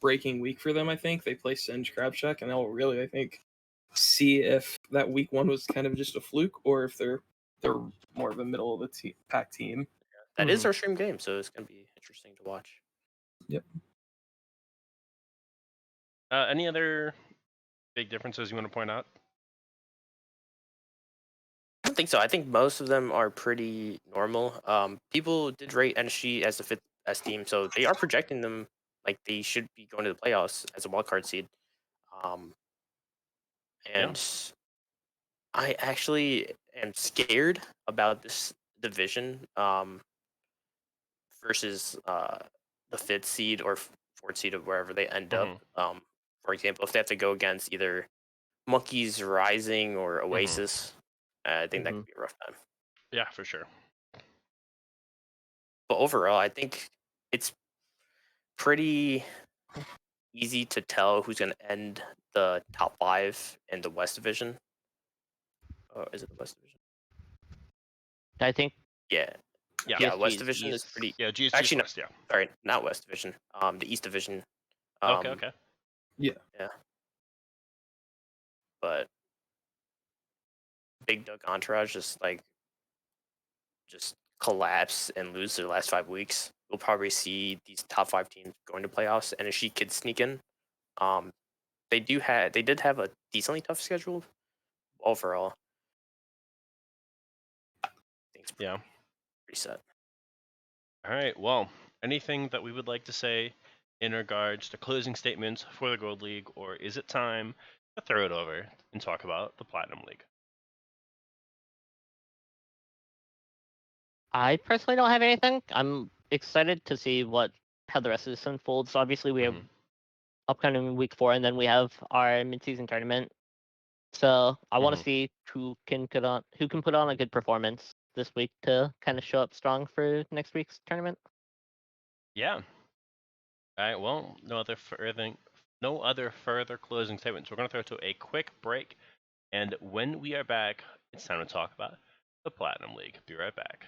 breaking week for them. I think they play Singe Crabshack, and they'll really, I think, see if that week one was kind of just a fluke or if they're more of a middle of the pack team. That is our stream game, so it's gonna be interesting to watch. Yep. Any other big differences you want to point out? I don't think so. I think most of them are pretty normal. People did rate NSG as the fifth best team, so they are projecting them like they should be going to the playoffs as a wildcard seed. And I actually am scared about this division versus the fifth seed or fourth seed of wherever they end up. For example, if they have to go against either Monkeys Rising or Oasis, I think that could be a rough time. Yeah, for sure. But overall, I think it's pretty easy to tell who's going to end the top 5 in the West Division. Is it the West Division? I think. Yeah. Yeah. West Division is pretty. Yeah, GSG Actually, West. Yeah. Sorry, not West Division. The East Division. Okay. Yeah. But Big Duck Entourage just collapse and lose their last 5 weeks. We'll probably see these top 5 teams going to playoffs, and if she could sneak in, they did have a decently tough schedule overall. Yeah. Pretty set. All right. Well, anything that we would like to say in regards to closing statements for the Gold League, or is it time to throw it over and talk about the Platinum League? I personally don't have anything. I'm excited to see how the rest of this unfolds. Obviously, we have upcoming week 4, and then we have our mid-season tournament. So I want to see who can put on a good performance this week to kind of show up strong for next week's tournament. Yeah. All right. Well, no other further closing statements. We're going to throw to a quick break, and when we are back, it's time to talk about the Platinum League. Be right back.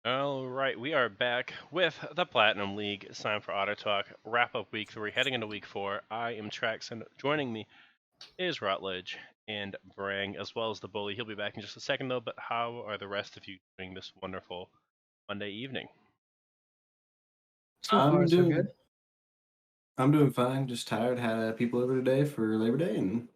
All right, we are back with the Platinum League. It's time for Otter Talk. Wrap up week 3, heading into week 4. I am Trax, and joining me is Rutledge and Brang, as well as the Bully. He'll be back in just a second, though. But how are the rest of you doing this wonderful Monday evening? So I'm far, so doing good. I'm doing fine. Just tired. Had people over today for Labor Day and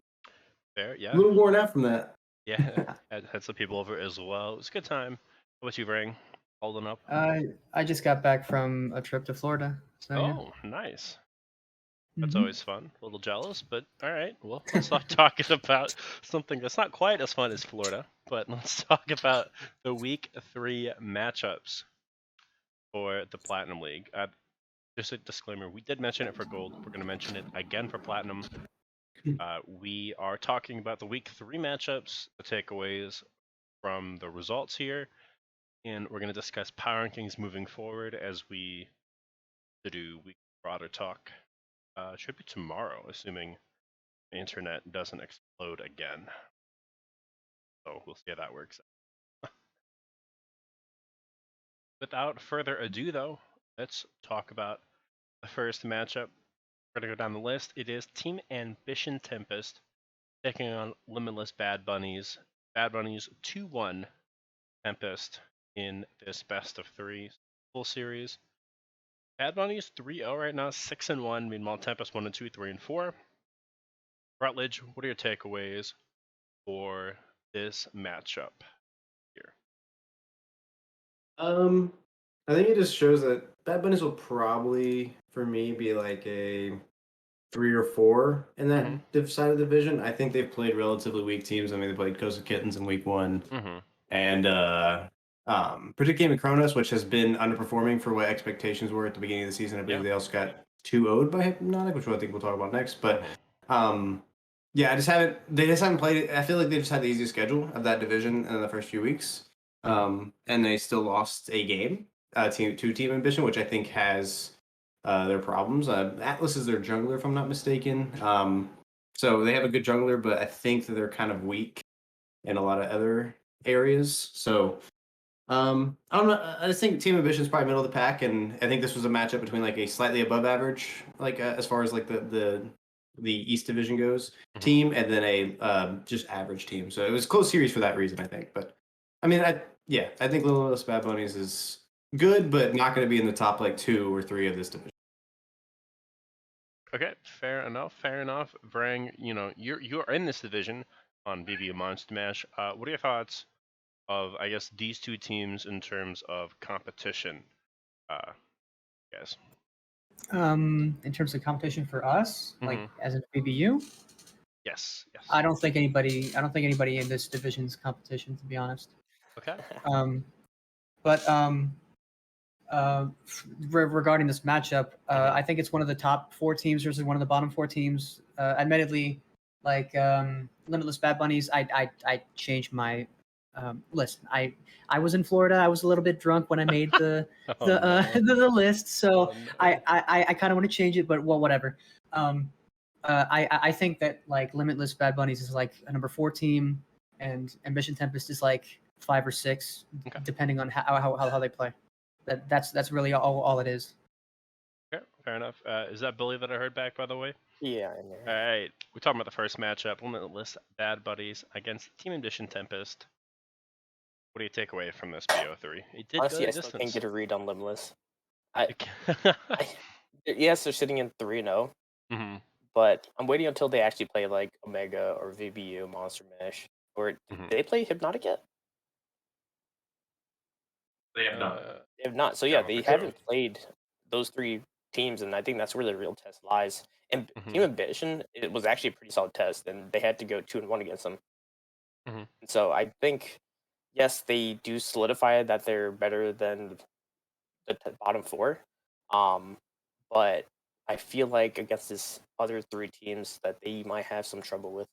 There, a yeah, little worn out from that. yeah. Had some people over as well. It was a good time. How about you, Brang? Holding up? I just got back from a trip to Florida. So yeah. Oh, nice. That's Mhm. always fun. A little jealous, but all right. Well, let's start talking about something that's not quite as fun as Florida, but let's talk about the Week 3 matchups for the Platinum League. Just a disclaimer, we did mention it for Gold. We're going to mention it again for Platinum. We are talking about the Week 3 matchups, the takeaways from the results here, and we're going to discuss power rankings moving forward as we do Week Broader Talk. Should be tomorrow, assuming the internet doesn't explode again. So we'll see how that works. Without further ado, though, let's talk about the first matchup. We're going to go down the list. It is Team Ambition Tempest taking on Limitless Bad Bunnies. Bad Bunnies 2-1 Tempest in this best of 3 full series. Bad Bunnies 3-0 right now, 6-1. Meanwhile, Tempest 1-2, 3-4. Rutledge, what are your takeaways for this matchup here? I think it just shows that Bad Bunnies will probably, for me, be like a 3 or 4 in that side of the division. I think they've played relatively weak teams. I mean, they played Coast of Kittens in week 1, and Predict Game of Kronos, which has been underperforming for what expectations were at the beginning of the season. I believe they also got 2-0'd by Hypnotic, which I think we'll talk about next. But yeah, they just haven't played it. I feel like they just had the easiest schedule of that division in the first few weeks. And they still lost a game to Team Ambition, which I think has their problems. Atlas is their jungler, if I'm not mistaken. So they have a good jungler, but I think that they're kind of weak in a lot of other areas. So I don't know. I just think Team Ambition is probably middle of the pack, and I think this was a matchup between like a slightly above average, like as far as like the East Division goes, team, and then a just average team. So it was a close series for that reason, I think. But I mean, I think Limitless Bad Bunnies is good, but not going to be in the top like 2 or 3 of this division. Okay, fair enough. Fair enough. Brang, you're in this division on BBU Monster Mash. What are your thoughts of, I guess, these two teams in terms of competition? Guys. In terms of competition for us, like as a BBU, Yes. I don't think anybody in this division's competition, to be honest. Okay. Regarding this matchup, I think it's one of the top 4 teams versus one of the bottom 4 teams. Admittedly, like Limitless Bad Bunnies, I changed my list. I was in Florida. I was a little bit drunk when I made the the list, so I kind of want to change it, but well, whatever. I think that like Limitless Bad Bunnies is like a number 4 team, and Ambition Tempest is like 5 or 6, depending on how they play. That's really all it is. Fair enough. Is that Billy that I heard back, by the way? Yeah, in there. All right. We're talking about the first matchup, Limitless Bad Buddies against Team Ambition Tempest. What do you take away from this BO3? It did Honestly, go I the still can't distance. get a read on Limitless. Yes, they're sitting in 3-0, but I'm waiting until they actually play like Omega or VBU Monster Mash. Or did they play Hypnotic yet? They have not. They have not. So yeah, they haven't played those 3 teams, and I think that's where the real test lies. And Team Ambition, it was actually a pretty solid test, and they had to go 2-1 against them. And so I think, yes, they do solidify that they're better than the bottom 4. But I feel like against this other 3 teams that they might have some trouble with.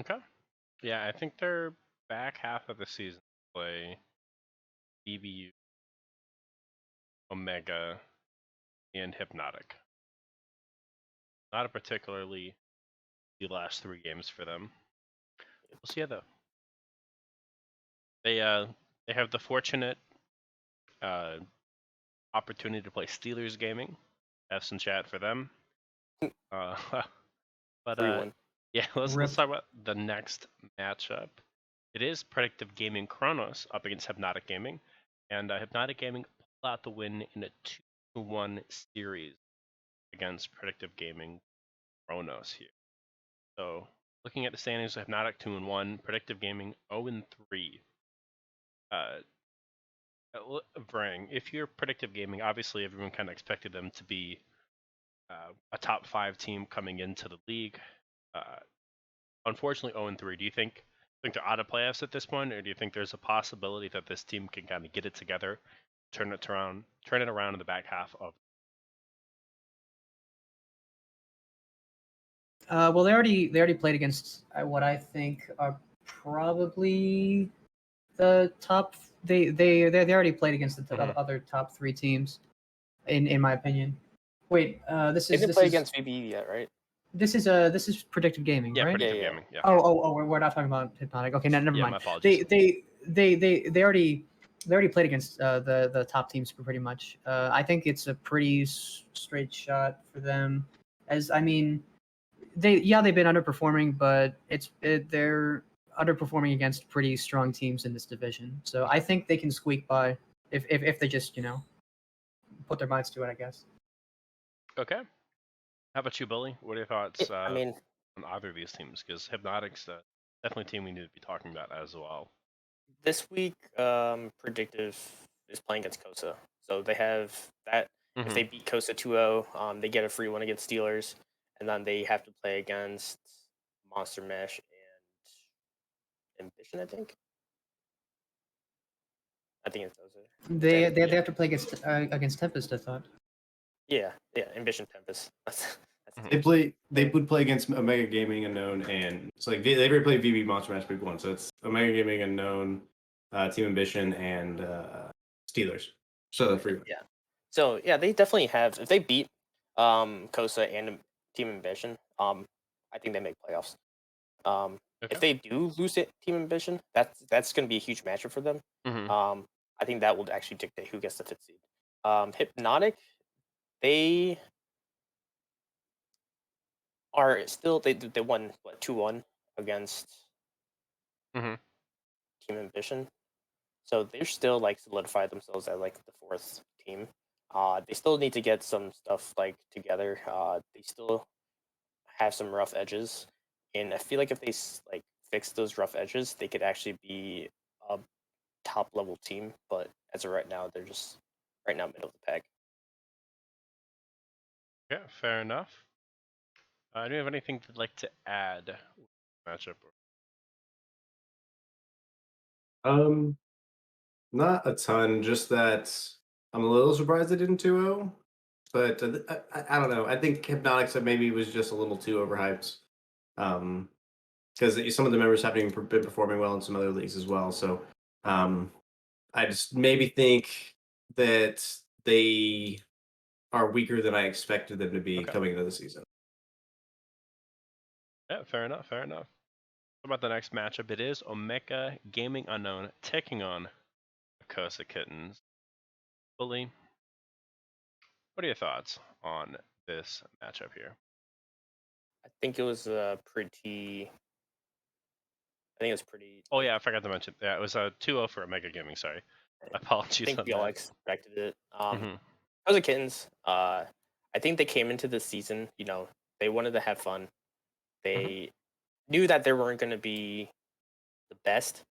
Okay. Yeah, I think their back half of the season play BBU, Omega, and Hypnotic. Not a particularly the last 3 games for them. We'll see how though. They they have the fortunate opportunity to play Steelers Gaming. Have some chat for them. But Free one. yeah, let's Rip. talk about the next matchup. It is Predictive Gaming Chronos up against Hypnotic Gaming, and Hypnotic Gaming pulled out the win in a 2-1 series against Predictive Gaming Chronos here. So looking at the standings, Hypnotic 2-1, Predictive Gaming 0-3. Vrang, if you're Predictive Gaming, obviously everyone kind of expected them to be a top 5 team coming into the league. Unfortunately, 0-3. Do you think they're out of playoffs at this point, or do you think there's a possibility that this team can kind of get it together, turn it around in the back half of? Well, they already played against what I think are probably the top. They already played against the other top 3 teams, in my opinion. Wait, They didn't play against VB yet, right? This is Predictive Gaming, Yeah, right? Predictive Yeah. Gaming. Yeah. Oh, we're not talking about Hypnotic. Okay, never Yeah, mind. my apologies. They already played against the top teams pretty much. I think it's a pretty straight shot for them. As I mean, they've been underperforming, but they're underperforming against pretty strong teams in this division. So I think they can squeak by if they just put their minds to it, I guess. Okay. How about you, Billy? What are your thoughts I mean, on either of these teams? Because Hypnotic's definitely a team we need to be talking about as well. this week, Predictive is playing against Kosa, so they have that. If they beat Kosa 2-0, they get a free one against Steelers, and then they have to play against Monster Mesh and Ambition. I think it's those. They have to play against Tempest, I thought. Yeah, Ambition Tempest. That's They would play against Omega Gaming Unknown, and it's like they already played VB Monster Mash Week 1, so it's Omega Gaming Unknown, Team Ambition, and Steelers. So the free one. Yeah. So yeah, they definitely have. If they beat Kosa and Team Ambition, I think they make playoffs. Okay. If they do lose it, Team Ambition, that's going to be a huge matchup for them. I think that will actually dictate who gets the 5th seed. Hypnotic, they are still they won 2-1 against Team Ambition, so they're still like solidified themselves as like the 4th team. They still need to get some stuff like together. They still have some rough edges, and I feel like if they like fix those rough edges, they could actually be a top level team. But as of right now, they're just middle of the pack. Yeah, fair enough. Do you have anything you'd like to add matchup? Not a ton. Just that I'm a little surprised they didn't 2-0. But I don't know. I think Hypnotics maybe was just a little too overhyped. Because some of the members have been performing well in some other leagues as well. So I just maybe think that they are weaker than I expected them to be coming into the season. Yeah, fair enough. Fair enough. What about the next matchup? It is Omega Gaming Unknown taking on Kosa Kittens. Bully, what are your thoughts on this matchup here? I think it was pretty. Oh yeah, I forgot to mention. Yeah, it was a 2-0 for Omega Gaming. Sorry, apologies. I think on we all that. expected it. Kosa Kittens, I think they came into the season. They wanted to have fun. They knew that they weren't going to be the best,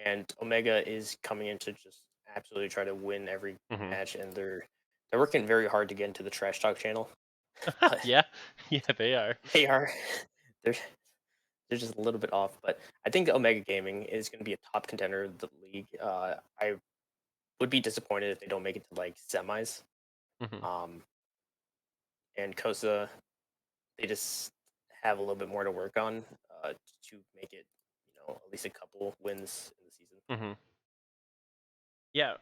and Omega is coming in to just absolutely try to win every match, and they're working very hard to get into the trash talk channel. yeah, they are. They are. They're just a little bit off, but I think Omega Gaming is going to be a top contender of the league. I would be disappointed if they don't make it to like semis. And Kosa, they just have a little bit more to work on to make it, at least a couple wins in the season. Yeah.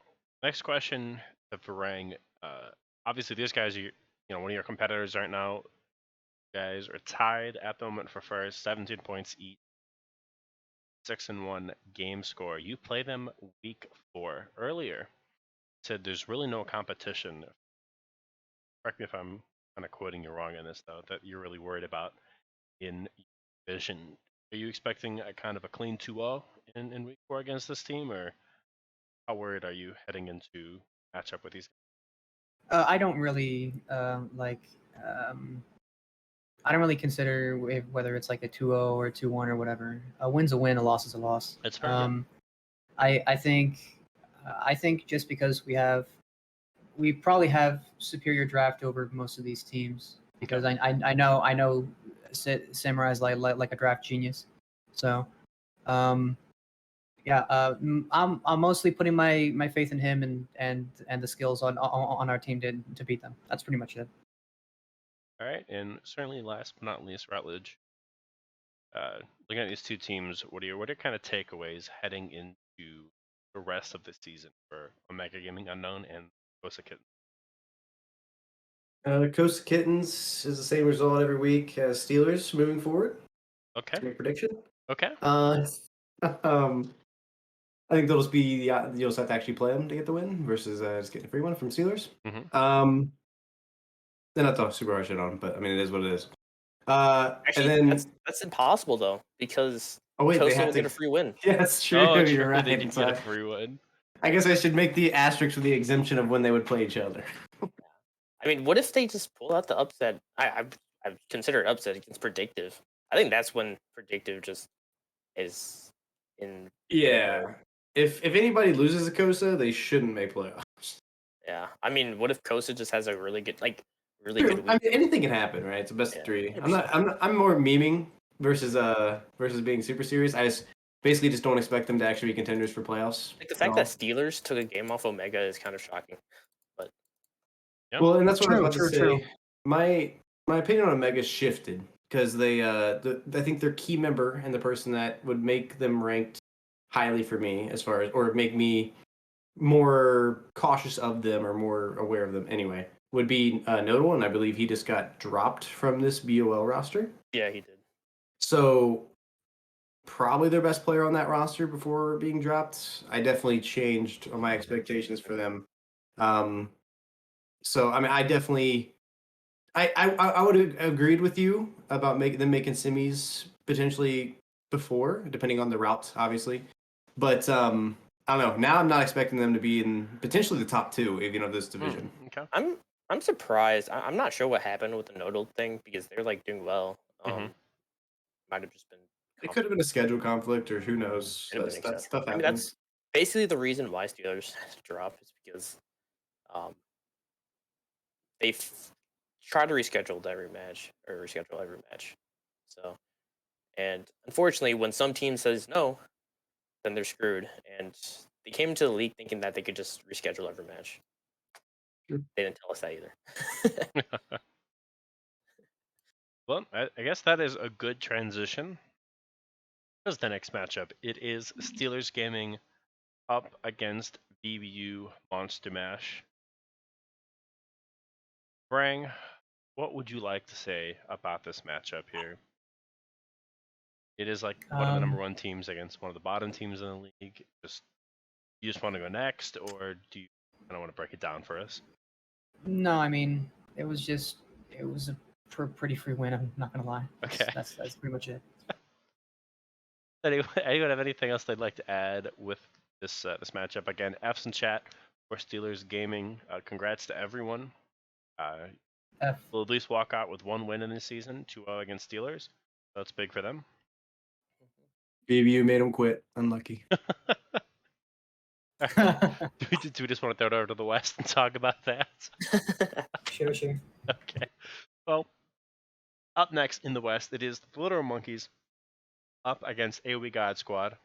Next question to Varang. Obviously, these guys are one of your competitors right now. You guys are tied at the moment for first, 17 points each. 6-1 game score. You play them week 4 earlier. Said there's really no competition. Correct me if I'm kind of quoting you wrong in this though. That you're really worried about in division. Are you expecting a kind of a clean 2-0 in week 4 against this team, or how worried are you heading into matchup with these? I don't really I don't really consider whether it's like a 2-0 or a 2-1 or whatever. A win's a win, a loss is a loss. That's fair. Yeah. I think just because we probably have superior draft over most of these teams because Okay. I know Samurai's like a draft genius. So yeah, I'm mostly putting my faith in him and the skills on our team to beat them. That's pretty much it. All right, and certainly last but not least, Rutledge. Looking at these two teams, what are your kind of takeaways heading into the rest of the season for Omega Gaming Unknown and Kosa Kitten? Coast Kittens is the same result every week as Steelers moving forward. Okay. Make a prediction. Okay. I think they'll just be you'll just have to actually play them to get the win versus just getting a free one from Steelers. Mm-hmm. They're not talking super hard shit on them, but I mean it is what it is. Actually, and then that's impossible though because they Coastal have will to get a free win. Yeah, that's true. Oh, You're true. right. They did get a free win. I guess I should make the asterisk with the exemption of when they would play each other. I mean, what if they just pull out the upset? I consider it upset against Predictive. I think that's when Predictive just is in. Yeah. If anybody loses to Kosa, they shouldn't make playoffs. Yeah, I mean, what if Kosa just has a really good good week? I mean, anything can happen, right? It's a best of 3. 100%. I'm more memeing versus being super serious. I just basically just don't expect them to actually be contenders for playoffs. Like the fact that Steelers took a game off Omega is kind of shocking. But Yep. Well, and that's what I was about True, to say. true. My opinion on Omega shifted because they I think their key member and the person that would make them ranked highly for me as far as or make me more cautious of them or more aware of them anyway would be Nodal, and I believe he just got dropped from this BOL roster. yeah, he did. So probably their best player on that roster before being dropped. I definitely changed my expectations for them. So I mean, I definitely, I would have agreed with you about them making semis potentially before, depending on the route, obviously. But I don't know. Now I'm not expecting them to be in potentially the top 2, even of this division. Okay. I'm surprised. I'm not sure what happened with the Nodal thing because they're like doing well. Might have just been. It could have been a schedule conflict, or who knows. Could have been That stuff I mean, happens. that's basically the reason why Steelers dropped is because they try to reschedule every match. So, and unfortunately, when some team says no, then they're screwed. And they came into the league thinking that they could just reschedule every match. Sure. They didn't tell us that either. Well, I guess that is a good transition. Because the next matchup, it is Steelers Gaming up against BBU Monster Mash. Brang, what would you like to say about this matchup here? It is like one of the number 1 teams against one of the bottom teams in the league. You just want to go next, or do you kind of want to break it down for us? No, I mean it was a pretty free win. I'm not gonna lie. Okay. That's pretty much it. Anyone have anything else they'd like to add with this matchup? Again, F's in chat for Steelers Gaming. Congrats to everyone. F. Will at least walk out with 1 win in this season, 2-0 against Steelers. That's big for them. BBU made them quit. Unlucky. Do we just want to throw it over to the West and talk about that? Sure. Okay. Well, up next in the West, it is the Literal Monkeys up against AoE God Squad.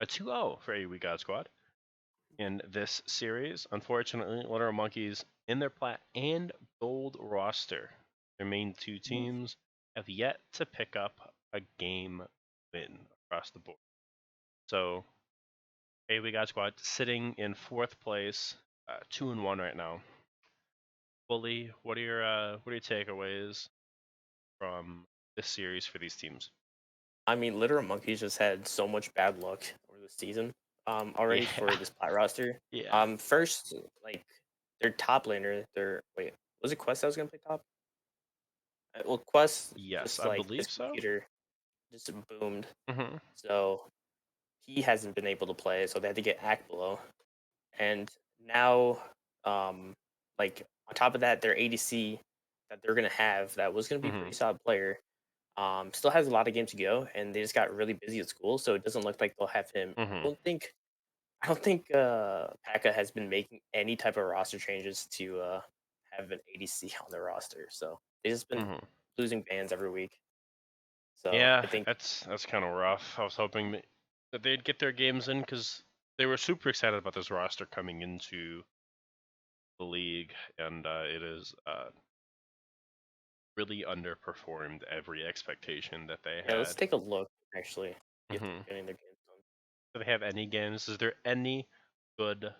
A 2-0 for AoE God Squad in this series. Unfortunately, Literal Monkeys in their plat and gold roster, their main 2 teams, have yet to pick up a game win across the board. So, AoE God Squad sitting in 4th place, 2-1 right now. Bully, what are your takeaways from this series for these teams? I mean, Literal Monkeys just had so much bad luck over the season already for Yeah. this plat roster. Yeah. First, like, their top laner, wait, was it Quest that was gonna play top? Well, Quest Yes, just I like his believe so. computer just boomed, Mm-hmm. so he hasn't been able to play. So they had to get Akbalo, and now, like on top of that, their ADC that they're gonna have that was gonna be a Mm-hmm. pretty solid player. Still has a lot of games to go, and they just got really busy at school, so it doesn't look like they'll have him. Mm-hmm. I don't think Paka has been making any type of roster changes to have an ADC on their roster, so they've just been Mm-hmm. losing bans every week. So Yeah, I think that's kind of rough. I was hoping that they'd get their games in because they were super excited about this roster coming into the league, and it is really underperformed every expectation that they yeah, let's had. take a look actually if they're Mm-hmm. getting their games done. Do they have any games? Is there any good,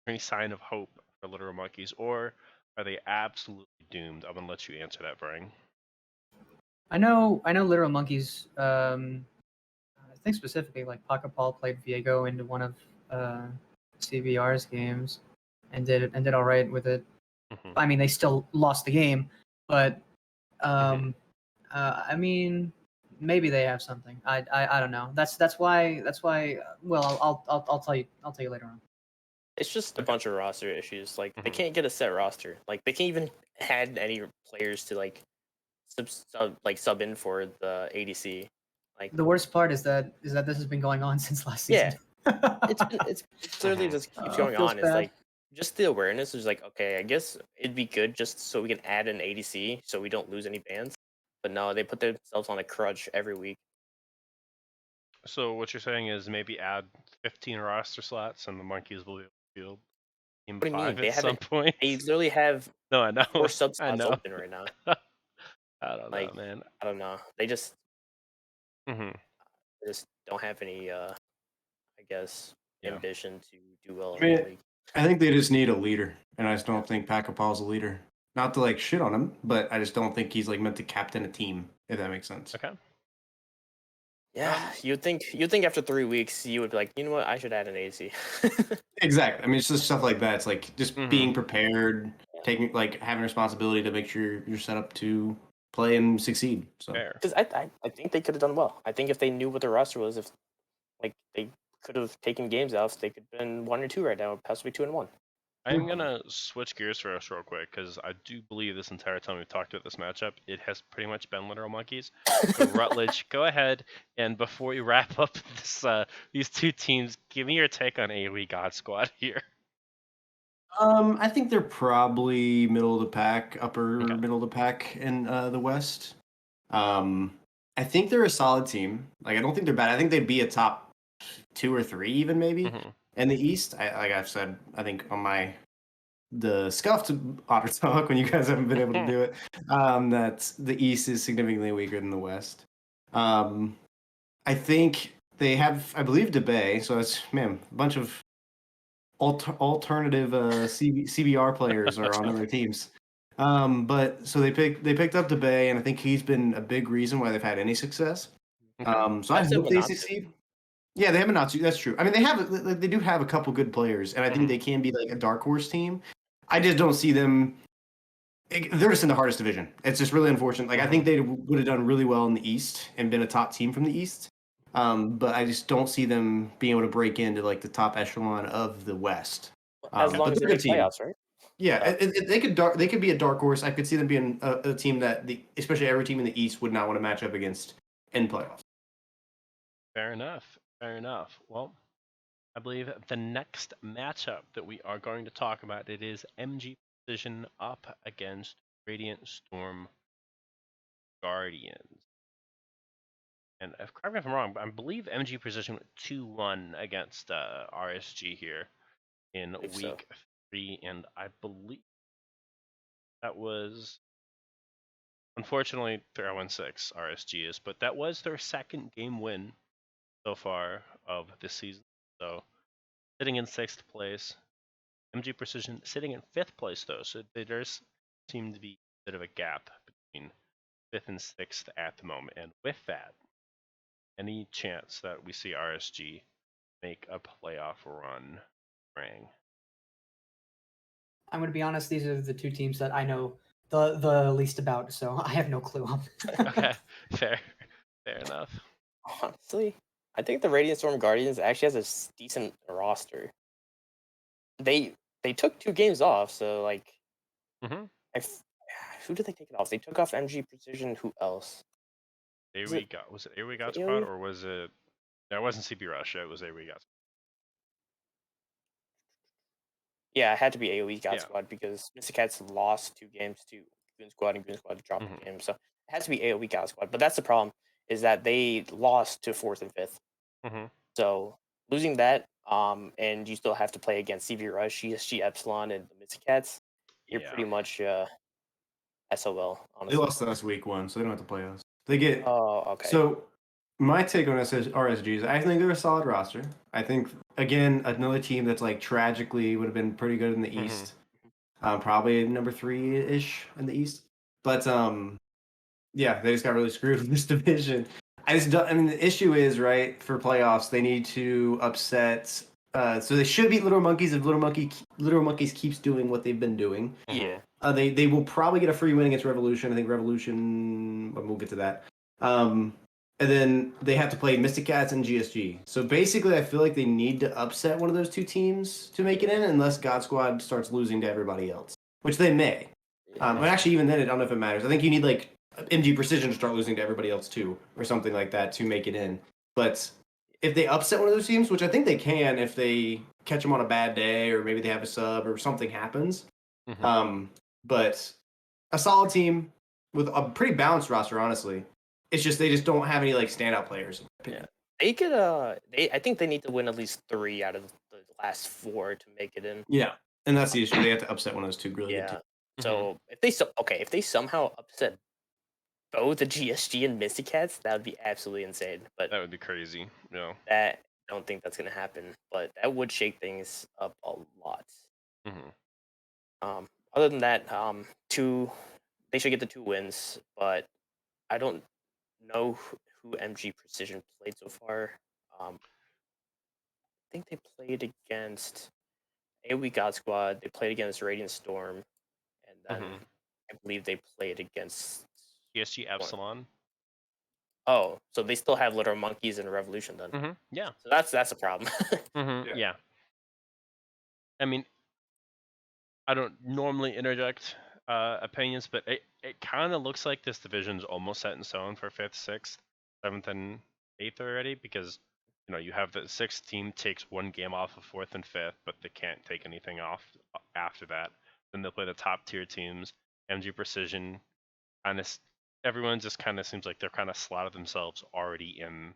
any sign of hope for Literal Monkeys, or are they absolutely doomed? I'm gonna let you answer that, Brang. I know Literal Monkeys. I think specifically like Paca Paul played Viego into one of CVR's games and did all right with it. Mm-hmm. I mean, they still lost the game, but Mm-hmm. I mean, maybe they have something. I don't know. That's why. Well, I'll tell you later on. It's just a Okay. bunch of roster issues. Like they Mm-hmm. can't get a set roster. Like they can't even add any players to like sub in for the ADC. Like The worst part is that this has been going on since last season. yeah, it's literally Mm-hmm. just keeps going Feels on. It's bad. like just the awareness is like, okay, I guess it'd be good just so we can add an ADC so we don't lose any bans. But no, they put themselves on a crutch every week. So what you're saying is maybe add 15 roster slots, and the Monkeys will be able to field Team What do you mean? 5 at some point. They literally have No, I know, 4 sub I slots know. open right now. I don't know, Like man. I don't know. They Mm-hmm. just don't have any I guess Yeah. ambition to do well I in the mean, league. I think they just need a leader, and I just don't think Packapaw's a leader. Not to like shit on him, but I just don't think he's like meant to captain a team, if that makes sense. Okay. Yeah, you'd think after 3 weeks you would be like, you know what, I should add an AC. Exactly. I mean, it's just stuff like that. It's like just Mm-hmm. being prepared, taking like having responsibility to make sure you're set up to play and succeed. So Fair. Because I think they could have done well. I think if they knew what their roster was, if like they could have taken games out, they could have been 1 or 2 right now, possibly 2-1. I'm gonna switch gears for us real quick because I do believe this entire time we've talked about this matchup, it has pretty much been Literal Monkeys. So Rutledge, go ahead and before we wrap up this, these two teams, give me your take on AoE God Squad here. I think they're probably middle of the pack, upper Okay. middle of the pack in the West. I think they're a solid team. Like I don't think they're bad. I think they'd be a top 2 or 3 even maybe. Mm-hmm. In the East, like I've said, I think on the scuffed Otter talk when you guys haven't been able to do it, that the East is significantly weaker than the West. I think they have, I believe, DeBay. So it's a bunch of alternative CBR players are on other teams. But so they picked up DeBay, and I think he's been a big reason why they've had any success. Okay. So I Also hope they Manatsu. succeed. Yeah, they have a Natsu. That's true. I mean, they do have a couple good players, and I think Mhm. they can be like a dark horse team. I just don't see them. They're just in the hardest division. It's just really unfortunate. Like I think they would have done really well in the East and been a top team from the East. But I just don't see them being able to break into like the top echelon of the West. As long But as they they're a make good team. playoffs, right? Yeah, they could be a dark horse. I could see them being a team that especially every team in the East would not want to match up against in playoffs. Fair enough. Fair enough. Well, I believe the next matchup that we are going to talk about, it is MG Precision up against Radiant Storm Guardians. And correct me if I'm wrong, but I believe MG Precision went 2-1 against RSG here in Believe so. week 3, and I believe that was unfortunately 3-1-6 RSG is, but that was their second game win so far of this season. So sitting in 6th place. MG Precision sitting in 5th place though, so there's seemed to be a bit of a gap between 5th and 6th at the moment. And with that, any chance that we see RSG make a playoff run, Rang? I'm going to be honest. These are the two teams that I know the least about, so I have no clue on. Okay, fair enough. Honestly, I think the Radiant Storm Guardians actually has a decent roster. They took 2 games off, so like, Mm-hmm. Who did they take it off? They took off MG Precision. Who else? Was it AoE God it Squad AoE? or was it? No, it wasn't CP Russia. It was AoE God. Yeah, it had to be AoE God Yeah. Squad because Mystic Cats lost 2 games to Goon Squad, and Goon Squad dropped Mhm. the game. So it has to be AoE God Squad. But that's the problem, is that they lost to 4th and 5th. Mm-hmm. So losing that, and you still have to play against CV Rush, ESG Epsilon, and the Mystic Cats, you're Yeah. pretty much SOL, They honestly. lost to us week 1, so they don't have to play us. They get Oh, okay. So my take on RSG is I think they're a solid roster. I think again another team that's like tragically would have been pretty good in the Mhm. East, probably number 3-ish in the East. But yeah, they just got really screwed in this division. I mean, the issue is right for playoffs they need to upset. So they should beat Little Monkeys if Little Monkeys keeps doing what they've been doing. Yeah. They will probably get a free win against Revolution. I think Revolution. We'll get to that. And then they have to play Mystic Cats and GSG. So basically, I feel like they need to upset one of those 2 teams to make it in, unless God Squad starts losing to everybody else, which they may. But actually, even then, I don't know if it matters. I think you need like MG Precision to start losing to everybody else too, or something like that to make it in. But if they upset one of those teams, which I think they can, if they catch them on a bad day, or maybe they have a sub, or something happens. Mhm. But a solid team with a pretty balanced roster, honestly. It's just they just don't have any like standout players. In my opinion. They could I think they need to win at least 3 out of the last 4 to make it in. Yeah, and that's the issue. They have to upset one of those 2 really good Yeah. teams. So if they somehow upset both the GSG and Mystic Cats, that would be absolutely insane. But That would be crazy. Yeah. I don't think that's gonna happen. But that would shake things up a lot. Mm-hmm. Other than that, they should get the 2 wins, but I don't know who MG Precision played so far. I think they played against AoE God Squad. They played against Radiant Storm, and then Mhm. I believe they played against PSG Epsilon. Oh, so they still have Little Monkeys and Revolution then. Mm-hmm. Yeah. So that's a problem. Mm-hmm. Yeah. Yeah. I mean, I don't normally interject opinions, but it kind of looks like this division's almost set in stone for 5th, 6th, 7th, and 8th already, because you have the 6th team takes 1 game off of 4th and 5th, but they can't take anything off after that. Then they'll play the top tier teams. MG Precision, kind of, everyone just kind of seems like they're kind of slotted themselves already in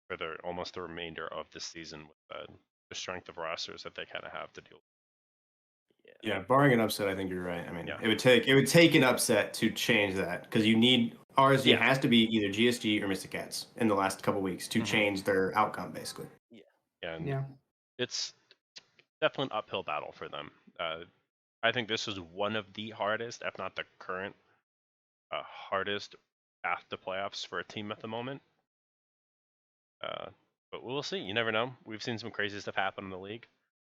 for almost the remainder of the season with the strength of rosters that they kind of have to deal with. Yeah, barring an upset, I think you're right. I mean, Yeah. it would take an upset to change that because you need RSG Yeah. has to be either GSG or Mystic Cats in the last couple weeks to Mhm. change their outcome, basically. And Yeah. it's definitely an uphill battle for them. I think this is one of the hardest, if not the current hardest path to playoffs for a team at the moment. But we'll see. You never know. We've seen some crazy stuff happen in the league,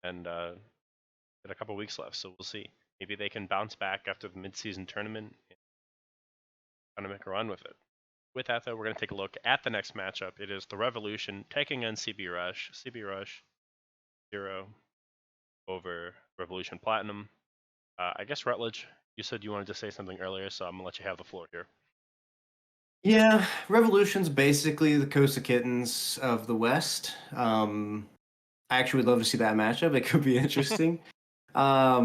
and got a couple weeks left, so we'll see. Maybe they can bounce back after the midseason tournament and kind of make a run with it. With that, though, we're going to take a look at the next matchup. It is the Revolution taking on CB Rush. CB Rush 0 over Revolution Platinum. I guess Rutledge, you said you wanted to say something earlier, so I'm going to let you have the floor here. Yeah, Revolution's basically the Costa Kittens of the West. I actually would love to see that matchup. It could be interesting. I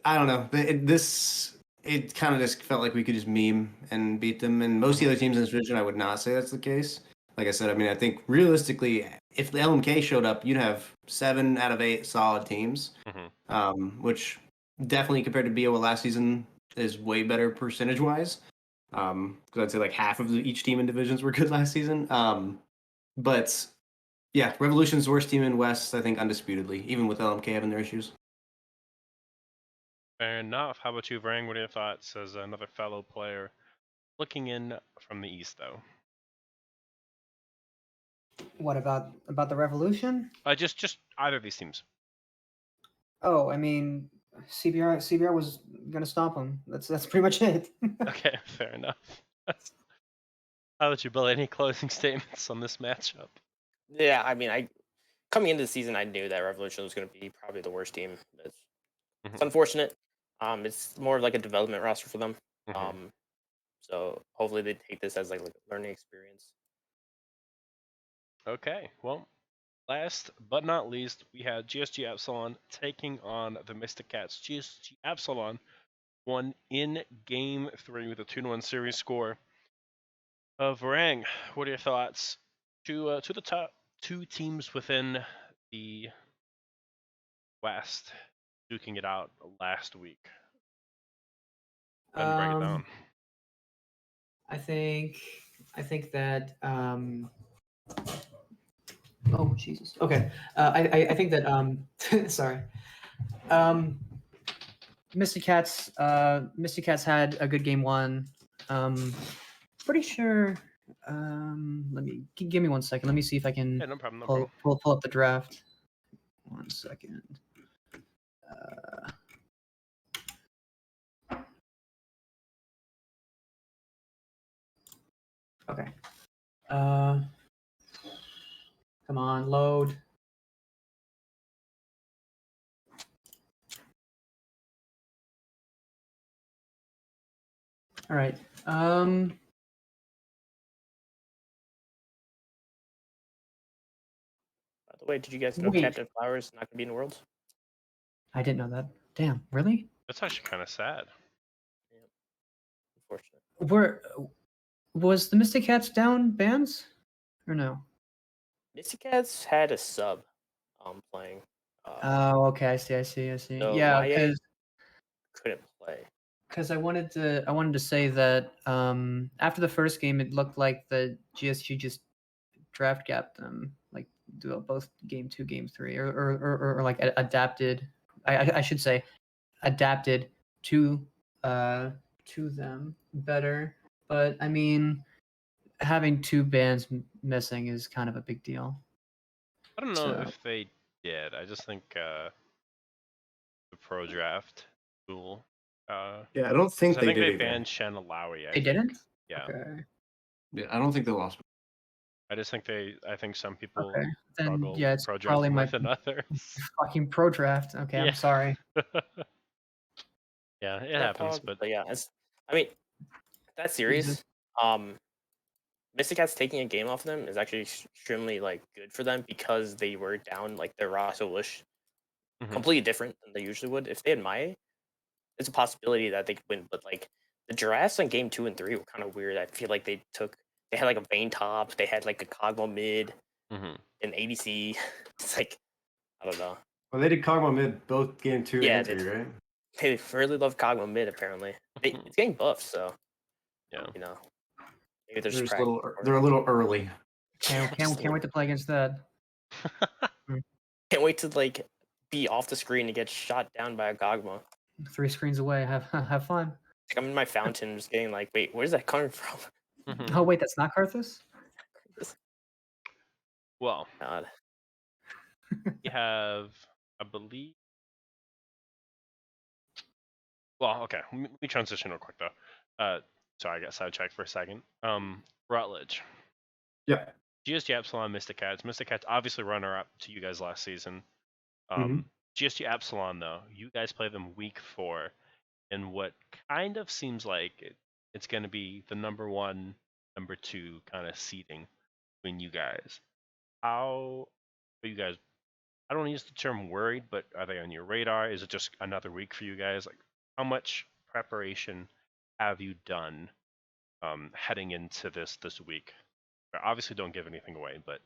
don't know. It kind of just felt like we could just meme and beat them. And most of the other teams in this division, I would not say that's the case. Like I said, I mean, I think realistically, if the LMK showed up, you'd have 7 out of 8 solid teams, which definitely compared to BO last season is way better percentage wise. Because I'd say like half of each team in divisions were good last season. But yeah, Revolution's the worst team in West, I think, undisputedly, even with LMK having their issues. Fair enough. How about you, Vrang? What are your thoughts as another fellow player looking in from the East, though. What about the Revolution? Just either of these teams. Oh, I mean, CBR was gonna stop him. That's pretty much it. Okay, fair enough. How about you, Bill? Any closing statements on this matchup? Yeah, I mean, coming into the season, I knew that Revolution was going to be probably the worst team. It's unfortunate. It's more of like a development roster for them. So hopefully they take this as like a learning experience. Okay, well, last but not least, we had GSG Epsilon taking on the Mystic Cats. GSG Epsilon won in Game 3 with a 2-1 series score. Varang, what are your thoughts to the top two teams within the West duking it out last week? Go ahead and break it down. I think that oh Jesus. Okay. I think that sorry. Mystic Cats had a good game one. Pretty sure let me give me 1 second. Let me see if I can Yeah, no problem. pull up the draft. 1 second. Okay. Come on, load. All right. By the way, did you guys know Wait. Captain Flowers not going to be in the Worlds? I didn't know that. Damn, really? That's actually kind of sad. Yeah. Unfortunate. Was the Mystic Cats down bands or no? Mystic Cats had a sub playing. Oh, okay. I see. So Yeah, Maya because couldn't play. I wanted to say that after the first game, it looked like the GSG just draft gapped them, like do both game 2, game 3, or like adapted. I should say adapted to them better. But I mean, having 2 bands missing is kind of a big deal. I don't know if they did. I just think the pro draft tool. Yeah, I don't think they I think did they either. banned Shen Alawi. They didn't? Yeah. Okay. Yeah, I don't think they lost. I just think I think some people Okay. Then struggle yeah, with it's pro draft probably more my than others. fucking pro draft. Okay, Yeah. I'm sorry. Yeah, it happens, but yeah, I mean, that series, Mystic Cats taking a game off them is actually extremely like good for them because they were down like their roster was completely different than they usually would. If they had Maya, it's a possibility that they could win, but like the drafts in game 2 and 3 were kind of weird. I feel like they had like a Vayne top, they had like a Cogmo mid, an ADC. It's like I don't know. Well, they did Kog'Maw mid both game 2 and 3, right? They really love Cogmo mid apparently. It's getting buffed, so yeah. you know. Maybe They're a little early. Can't wait to play against that. Can't wait to like be off the screen and get shot down by a Gogma. 3 screens away. Have fun. Like I'm in my fountain, just getting like, wait, where's that coming from? Oh wait, that's not Karthus? Well, God. we have, I believe. Well, okay. Let me transition real quick though. Sorry, I got sidetracked for a second. Rutledge. Yeah. GSG Epsilon, Mystic Cats. Mystic Cats obviously runner up to you guys last season. GSG Epsilon though, you guys play them week 4, in what kind of seems like it's going to be the number 1, number 2 kind of seeding between you guys. How are you guys? I don't use the term worried, but are they on your radar? Is it just another week for you guys? Like, how much preparation have you done heading into this week? Obviously, don't give anything away, but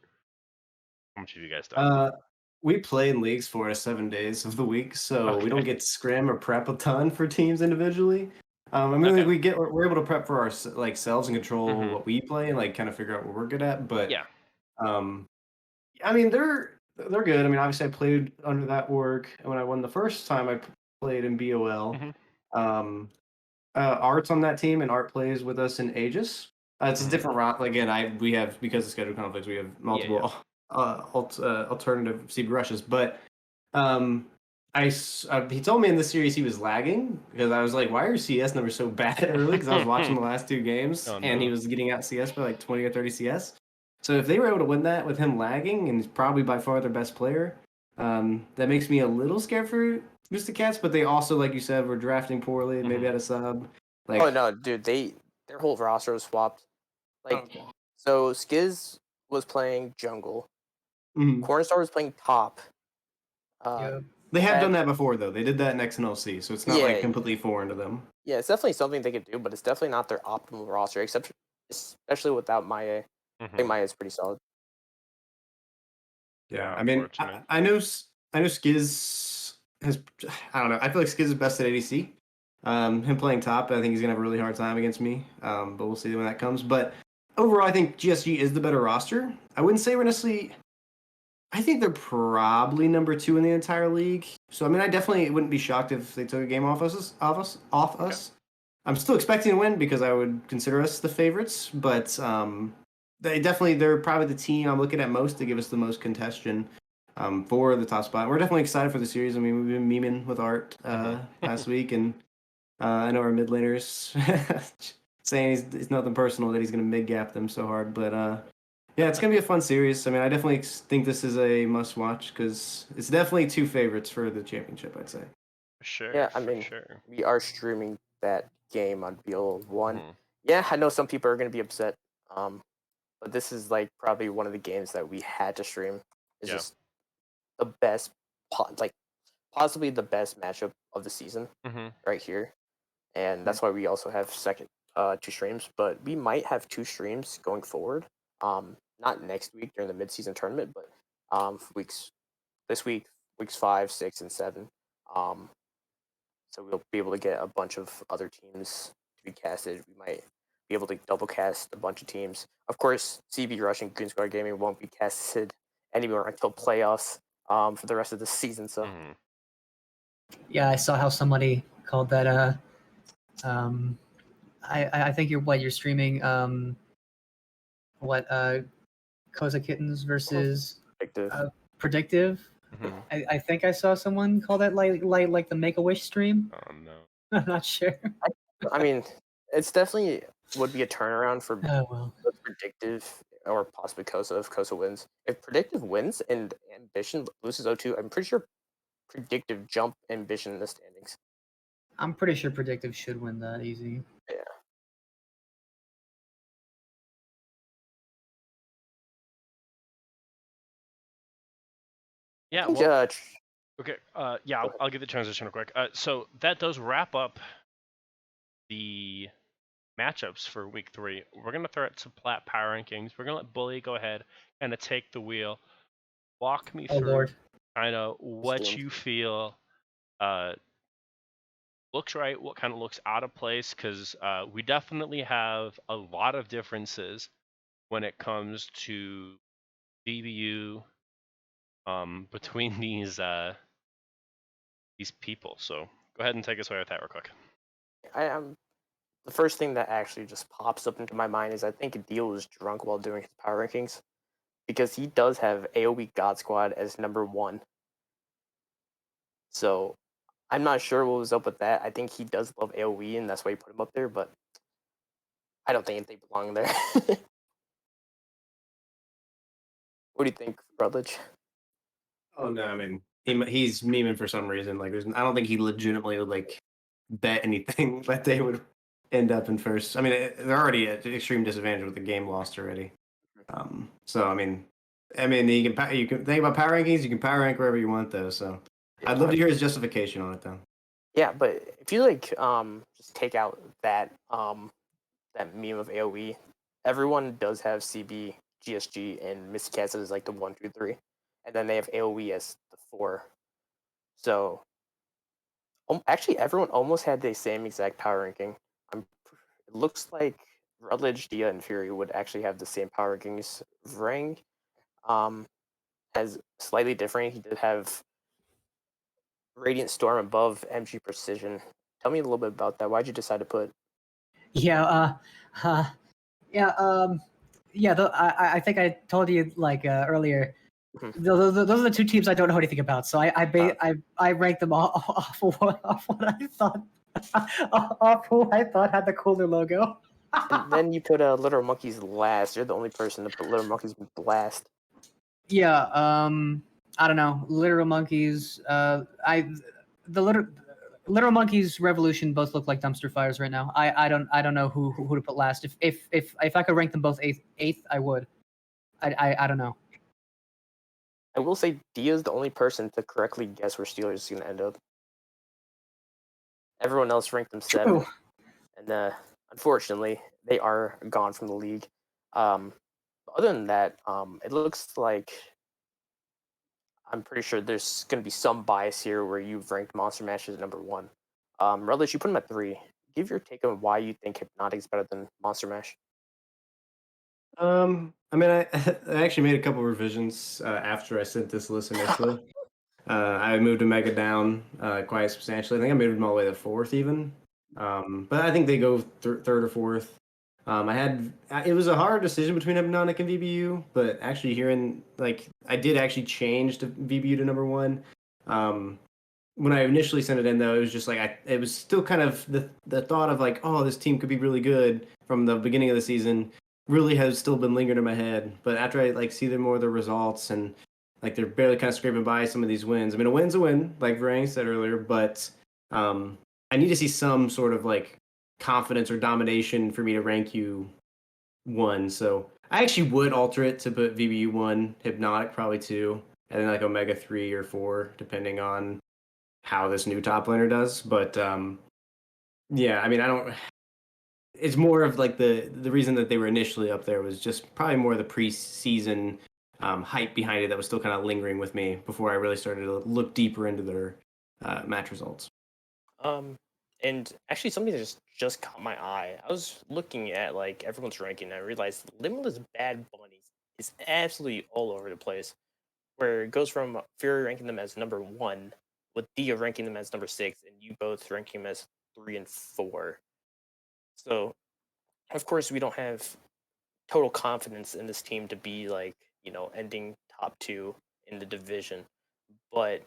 how much have you guys done? We play in leagues 4 to 7 days of the week, so we don't get to scrim or prep a ton for teams individually. I mean, like, we're able to prep for our like selves and control what we play and like kind of figure out what we're good at. But yeah, I mean, they're good. I mean, obviously, I played under that org, and when I won the first time, I played in BOL. Art's on that team, and Art plays with us in Aegis. It's a different route. Again, we have, because of schedule conflicts, we have multiple alternative CB rushes. But he told me in this series he was lagging because I was like, why are your CS numbers so bad early? Because I was watching the last 2 games and he was getting out CS by like 20 or 30 CS. So if they were able to win that with him lagging, and he's probably by far their best player, that makes me a little scared for Mr. Cats. But they also, like you said, were drafting poorly. Maybe had a sub. Like, oh no, dude, their whole roster was swapped. Like, so Skiz was playing jungle. Cornstar was playing top. They have done that before, though. They did that in XNLC, so it's not like completely foreign to them. Yeah, it's definitely something they could do, but it's definitely not their optimal roster, especially without Maya. I think Maya is pretty solid. Yeah, I mean, I know Skiz has. I don't know. I feel like Skiz is best at ADC. Him playing top, I think he's gonna have a really hard time against me. But we'll see when that comes. But overall, I think GSG is the better roster. I wouldn't say we're necessarily. I think they're probably number 2 in the entire league. So I mean, I definitely wouldn't be shocked if they took a game off us. Okay. I'm still expecting to win because I would consider us the favorites, but they're probably the team I'm looking at most to give us the most contention for the top spot. We're definitely excited for the series. I mean, we've been memeing with Art last week, and I know our mid laners saying it's nothing personal that he's going to mid gap them so hard, but yeah, it's going to be a fun series. I mean, I definitely think this is a must watch because it's definitely 2 favorites for the championship, I'd say. Sure. Yeah, I mean, we are streaming that game on BL1. Yeah, I know some people are going to be upset, but this is like probably one of the games that we had to stream. It's just the best, possibly the best matchup of the season right here, and that's why we also have 2 streams. But we might have 2 streams going forward. Not next week during the mid-season tournament, but this week, weeks 5, 6, and 7. So we'll be able to get a bunch of other teams to be casted. We might be able to double cast a bunch of teams. Of course, CB Rush and Green Squad Gaming won't be casted anymore until playoffs for the rest of the season. So yeah, I saw how somebody called that. I think you're streaming Koza Kittens versus Predictive. I think I saw someone call that like the Make-A-Wish stream. Oh no. I'm not sure. I mean, it's definitely would be a turnaround for Predictive or possibly Koza if Koza wins. If Predictive wins and Ambition loses 0-2, I'm pretty sure Predictive jump Ambition in the standings. I'm pretty sure Predictive should win that easy. Yeah. Yeah. Well, okay. Yeah, I'll get the transition real quick. So that does wrap up the matchups for week 3. We're gonna throw it to Plat Power Rankings. We're gonna let Bully go ahead and take the wheel. Walk me through kind of what you feel looks right, what kind of looks out of place, because we definitely have a lot of differences when it comes to DBU between these people. So go ahead and take us away with that real quick. The first thing that actually just pops up into my mind is I think Deal was drunk while doing his power rankings, because he does have AoE God Squad as number 1. So I'm not sure what was up with that. I think he does love AoE, and that's why he put him up there, but I don't think they belong there. What do you think, Rutledge? Oh no, I mean he's memeing for some reason. Like, I don't think he legitimately would like bet anything that they would end up in first. I mean, they're already at extreme disadvantage with the game lost already. So I mean, you can think about power rankings. You can power rank wherever you want, though. So I'd love to hear his justification on it, though. Yeah, but if you like, just take out that that meme of AoE, everyone does have CB, GSG, and Missy Cats as like the 1, 2, 3, and then they have AoE as the 4. So actually, everyone almost had the same exact power ranking. It looks like Rutledge, Dia, and Fury would actually have the same power rankings. Vrang has slightly different. He did have Radiant Storm above MG Precision Tell me a little bit about that. Why'd you decide to put? Yeah, yeah, I think I told you like earlier. Mhm. Those are the two teams I don't know anything about, so I ranked them all off of what I thought off who I thought had the cooler logo. And then you put Little Monkeys last. You're the only person to put Little Monkeys last. Yeah, I don't know. Literal Monkeys. The Literal Monkeys Revolution both look like dumpster fires right now. I don't know who to put last. If I could rank them both eighth, I would. I don't know. I will say Dia's the only person to correctly guess where Steelers is going to end up. Everyone else ranked them 7, and unfortunately, they are gone from the league. Other than that, it looks like I'm pretty sure there's going to be some bias here where you've ranked Monster Mash as number 1. Rutledge, you put him at 3. Give your take on why you think Hypnotic is better than Monster Mash. I mean, I I actually made a couple revisions after I sent this list initially. I moved Omega down quite substantially. I think I moved them all the way to 4th even. But I think they go 3rd or 4th. It was a hard decision between Hypnotic and VBU, but actually hearing like I did actually change to VBU to number 1. When I initially sent it in though, it was just like it was still kind of the thought of like, oh, this team could be really good from the beginning of the season really has still been lingering in my head. But after I like see the more of the results and like they're barely kind of scraping by some of these wins. I mean, a win's a win, like Varane said earlier, but I need to see some sort of like confidence or domination for me to rank you 1. So I actually would alter it to put VBU 1, Hypnotic probably 2, and then like Omega 3 or 4, depending on how this new top laner does. But yeah, I mean, I don't. It's more of like the reason that they were initially up there was just probably more the preseason hype behind it that was still kind of lingering with me before I really started to look deeper into their match results. And actually, something that just caught my eye. I was looking at like everyone's ranking, and I realized Limitless Bad Bunnies is absolutely all over the place. Where it goes from Fury ranking them as number 1, with Dia ranking them as number 6, and you both ranking them as 3 and 4. So, of course, we don't have total confidence in this team to be like ending top 2 in the division, but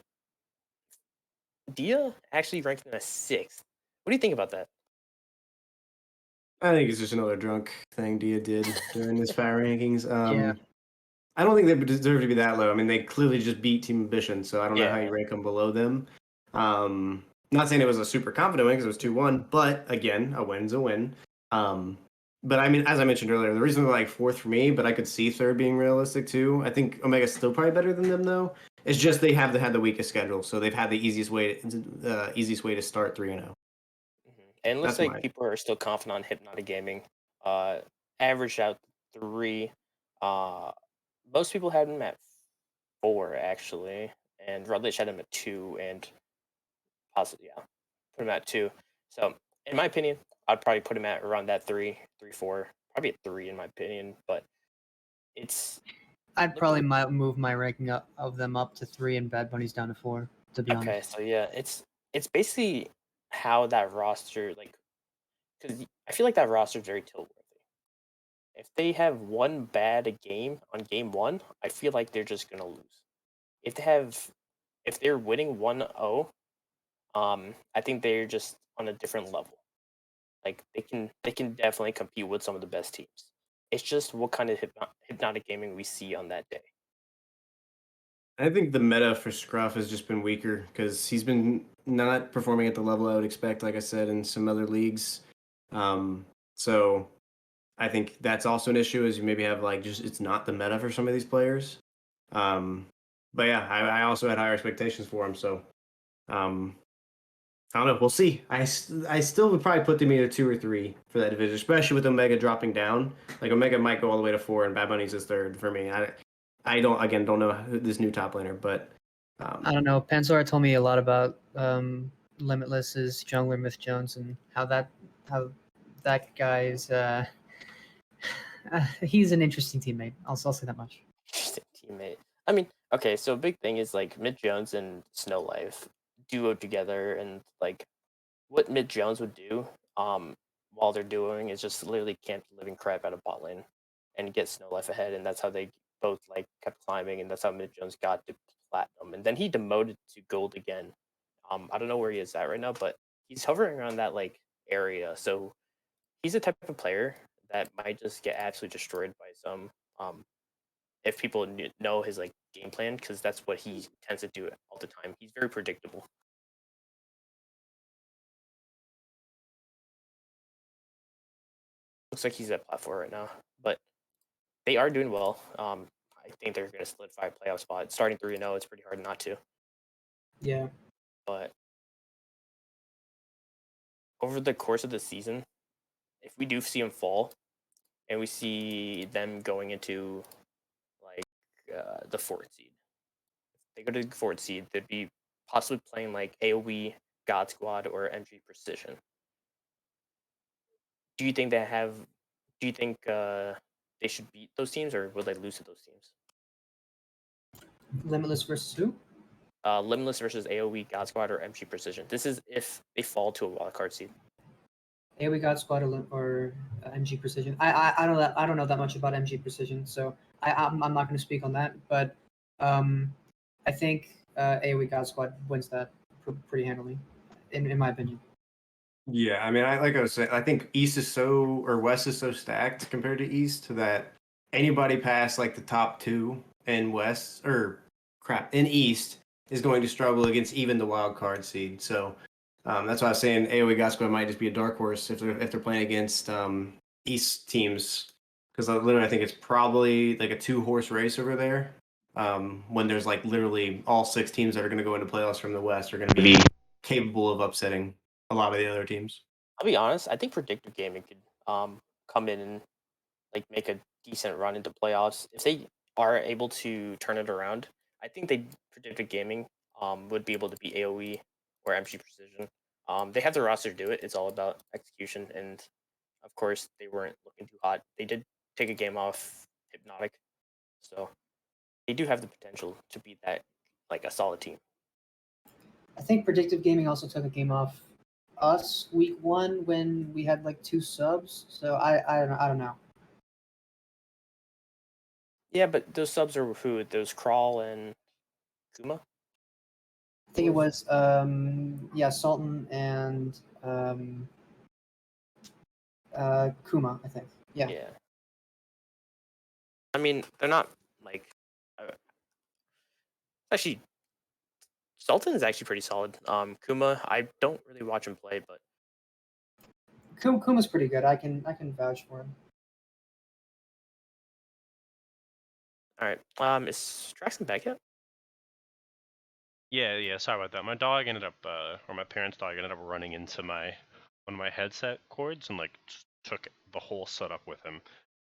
Dia actually ranked them as 6th. What do you think about that? I think it's just another drunk thing Dia did during his fire rankings. Yeah. I don't think they deserve to be that low. I mean, they clearly just beat Team Ambition, so I don't know how you rank them below them. Not saying it was a super confident win because it was 2-1, but again, a win's a win. But I mean, as I mentioned earlier, the reason they're like 4th for me, but I could see 3rd being realistic too. I think Omega's still probably better than them though. It's just they have had the weakest schedule, so they've had the easiest way to start 3-0. And it looks That's like people are still confident on Hypnotic Gaming. Averaged out 3. Most people had him at 4 actually, and Rutledge had him at 2, and possibly put him at 2. So in my opinion, I'd probably put him at around that 3, 4, probably at 3 in my opinion. But it's I'd probably move my ranking of them up to 3 and Bad Bunnies down to 4. To be okay. honest. So yeah, it's basically how that roster because I feel like that roster is very tilt worthy. If they have one bad game on game 1, I feel like they're just gonna lose. If they're winning 1-0, I think they're just on a different level. Like they can definitely compete with some of the best teams. It's just what kind of hypnotic gaming we see on that day. I think the meta for Scruff has just been weaker because he's been not performing at the level I would expect, like I said, in some other leagues. So I think that's also an issue is you maybe have like just it's not the meta for some of these players. But yeah, I also had higher expectations for him. So I don't know. We'll see. I still would probably put them either 2 or 3 for that division, especially with Omega dropping down. Like Omega might go all the way to 4, and Bad Bunny's is 3rd for me. I don't know this new top laner, but I don't know. Panzora told me a lot about Limitless's jungler Myth Jones and how that guy is. He's an interesting teammate. I'll say that much. Interesting teammate. I mean, okay, so a big thing is like Mid Jones and Snow Life duo together, and like what Mid Jones would do while they're doing is just literally camp the living crap out of bot lane and get Snow Life ahead, and that's how they both like kept climbing, and that's how Mid Jones got to platinum, and then he demoted to gold again. I don't know where he is at right now, but he's hovering around that like area. So he's the type of player that might just get absolutely destroyed by some if people know his like game plan, because that's what he tends to do all the time. He's very predictable. Looks like he's at platform right now, but they are doing well. I think they're going to solidify a playoff spot. Starting 3-0, it's pretty hard not to. Yeah. But over the course of the season, if we do see them fall, and we see them going into like the fourth seed, if they go to the fourth seed, they'd be possibly playing like AoE, God Squad, or MG Precision. Do you think they have? Do you think they should beat those teams, or will they lose to those teams? Limitless versus who? Limitless versus AoE, God Squad, or MG Precision. This is if they fall to a wildcard seed. AoE God Squad or MG Precision. I don't know that much about MG Precision, so I'm not going to speak on that. But I think AoE God Squad wins that pretty handily, in my opinion. Yeah, I mean, like I was saying, I think West is so stacked compared to East that anybody past like the top two in in East is going to struggle against even the wild card seed. So that's why I was saying AoE Gasco might just be a dark horse if they're playing against East teams, because literally I think it's probably like a 2-horse race over there. When there's like literally all 6 teams that are going to go into playoffs from the West are going to be capable of upsetting a lot of the other teams. I'll be honest. I think predictive gaming could come in and like make a decent run into playoffs if they are able to turn it around. I think predictive gaming would be able to beat AoE or MG Precision. They have the roster to do it. It's all about execution, and of course they weren't looking too hot. They did take a game off Hypnotic, so they do have the potential to beat that like a solid team. I think Predictive Gaming also took a game off us week 1 when we had like 2 subs. So I don't know. Yeah, but those subs are who? Those Crawl and Kuma? I think it was Sultan and Kuma, I think. Yeah. Yeah. I mean, they're not like actually Sultan is actually pretty solid. Kuma, I don't really watch him play, but Kuma's pretty good. I can vouch for him. all right. Is Traxton back yet? Yeah. Sorry about that. My dog ended up, or my parents' dog ended up running into one of my headset cords and like took the whole setup with him.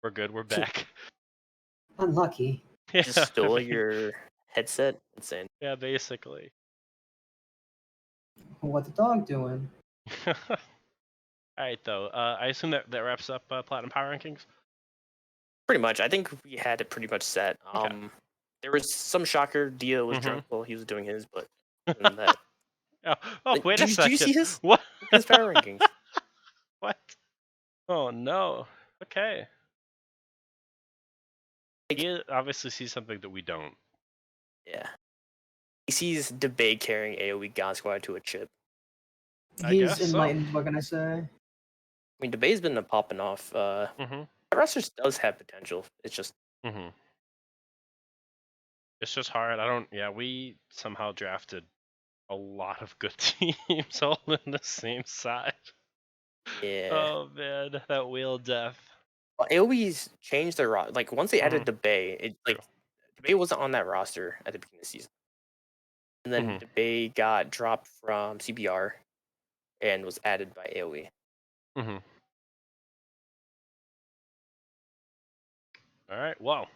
We're good. We're back. Unlucky. Yeah, Just stole I mean, your headset? Insane. yeah, basically. What the dog doing? All right, though. I assume that wraps up Platinum Power Rankings. Pretty much. I think we had it pretty much set. Okay. There was some shocker. Dio was Mhm. drunk while he was doing his, but other than that. Oh, wait a second. Did you see his What? power rankings? What? Oh no. Okay. He obviously sees something that we don't. Yeah. He sees Debate carrying AoE God Squad to a chip. I He's guess so. enlightened. What can I say? I mean, Debate's been popping off. Mhm. The roster does have potential. It's just Mhm. It's just hard. I don't. Yeah, we somehow drafted a lot of good teams all on the same side. yeah. Oh man, that wheel of death. Well, AoE's changed their like once they added Mhm. Debate, it like True. Debate wasn't on that roster at the beginning of the season, and then Mhm. Debate got dropped from CBR and was added by AoE. Mhm. All right. Well,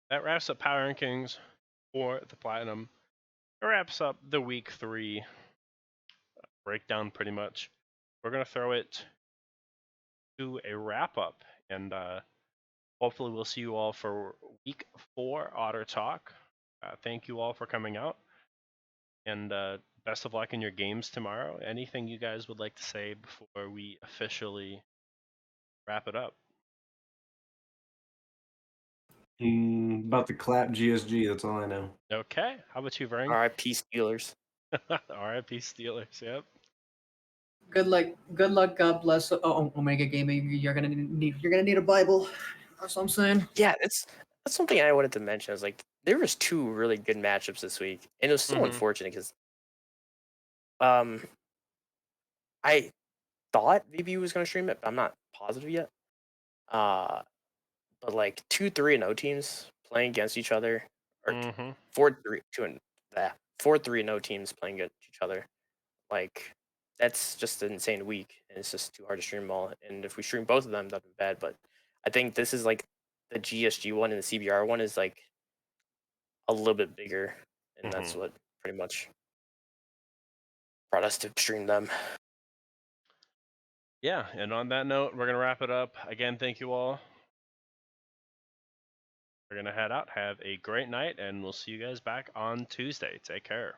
that wraps up Power Rankings for the Platinum. It wraps up the Week 3 breakdown pretty much. We're gonna throw it to a wrap up, and hopefully we'll see you all for Week 4 Otter Talk. Thank you all for coming out, and best of luck in your games tomorrow. Anything you guys would like to say before we officially wrap it up? About to clap GSG. That's all I know. Okay. How about you, Vering? R.I.P. Steelers. R.I.P. Steelers. Yep. Good luck. Good luck. God bless. Oh, Omega Gaming. You're gonna need a Bible. That's what I'm saying. Yeah, that's something I wanted to mention. Is like there was 2 really good matchups this week, and it was so unfortunate because I thought VB was going to stream it, but I'm not positive yet. But like 2-3-0 teams playing against each other, or 4-3-0 teams playing against each other. Like that's just an insane week, and it's just too hard to stream them all. And if we stream both of them, that'd be bad. But I think this is like the GSG one and the CBR one is like a little bit bigger, and that's what pretty much brought us to stream them. Yeah, and on that note, we're gonna wrap it up. Again, thank you all. We're gonna head out. Have a great night, and we'll see you guys back on Tuesday. Take care.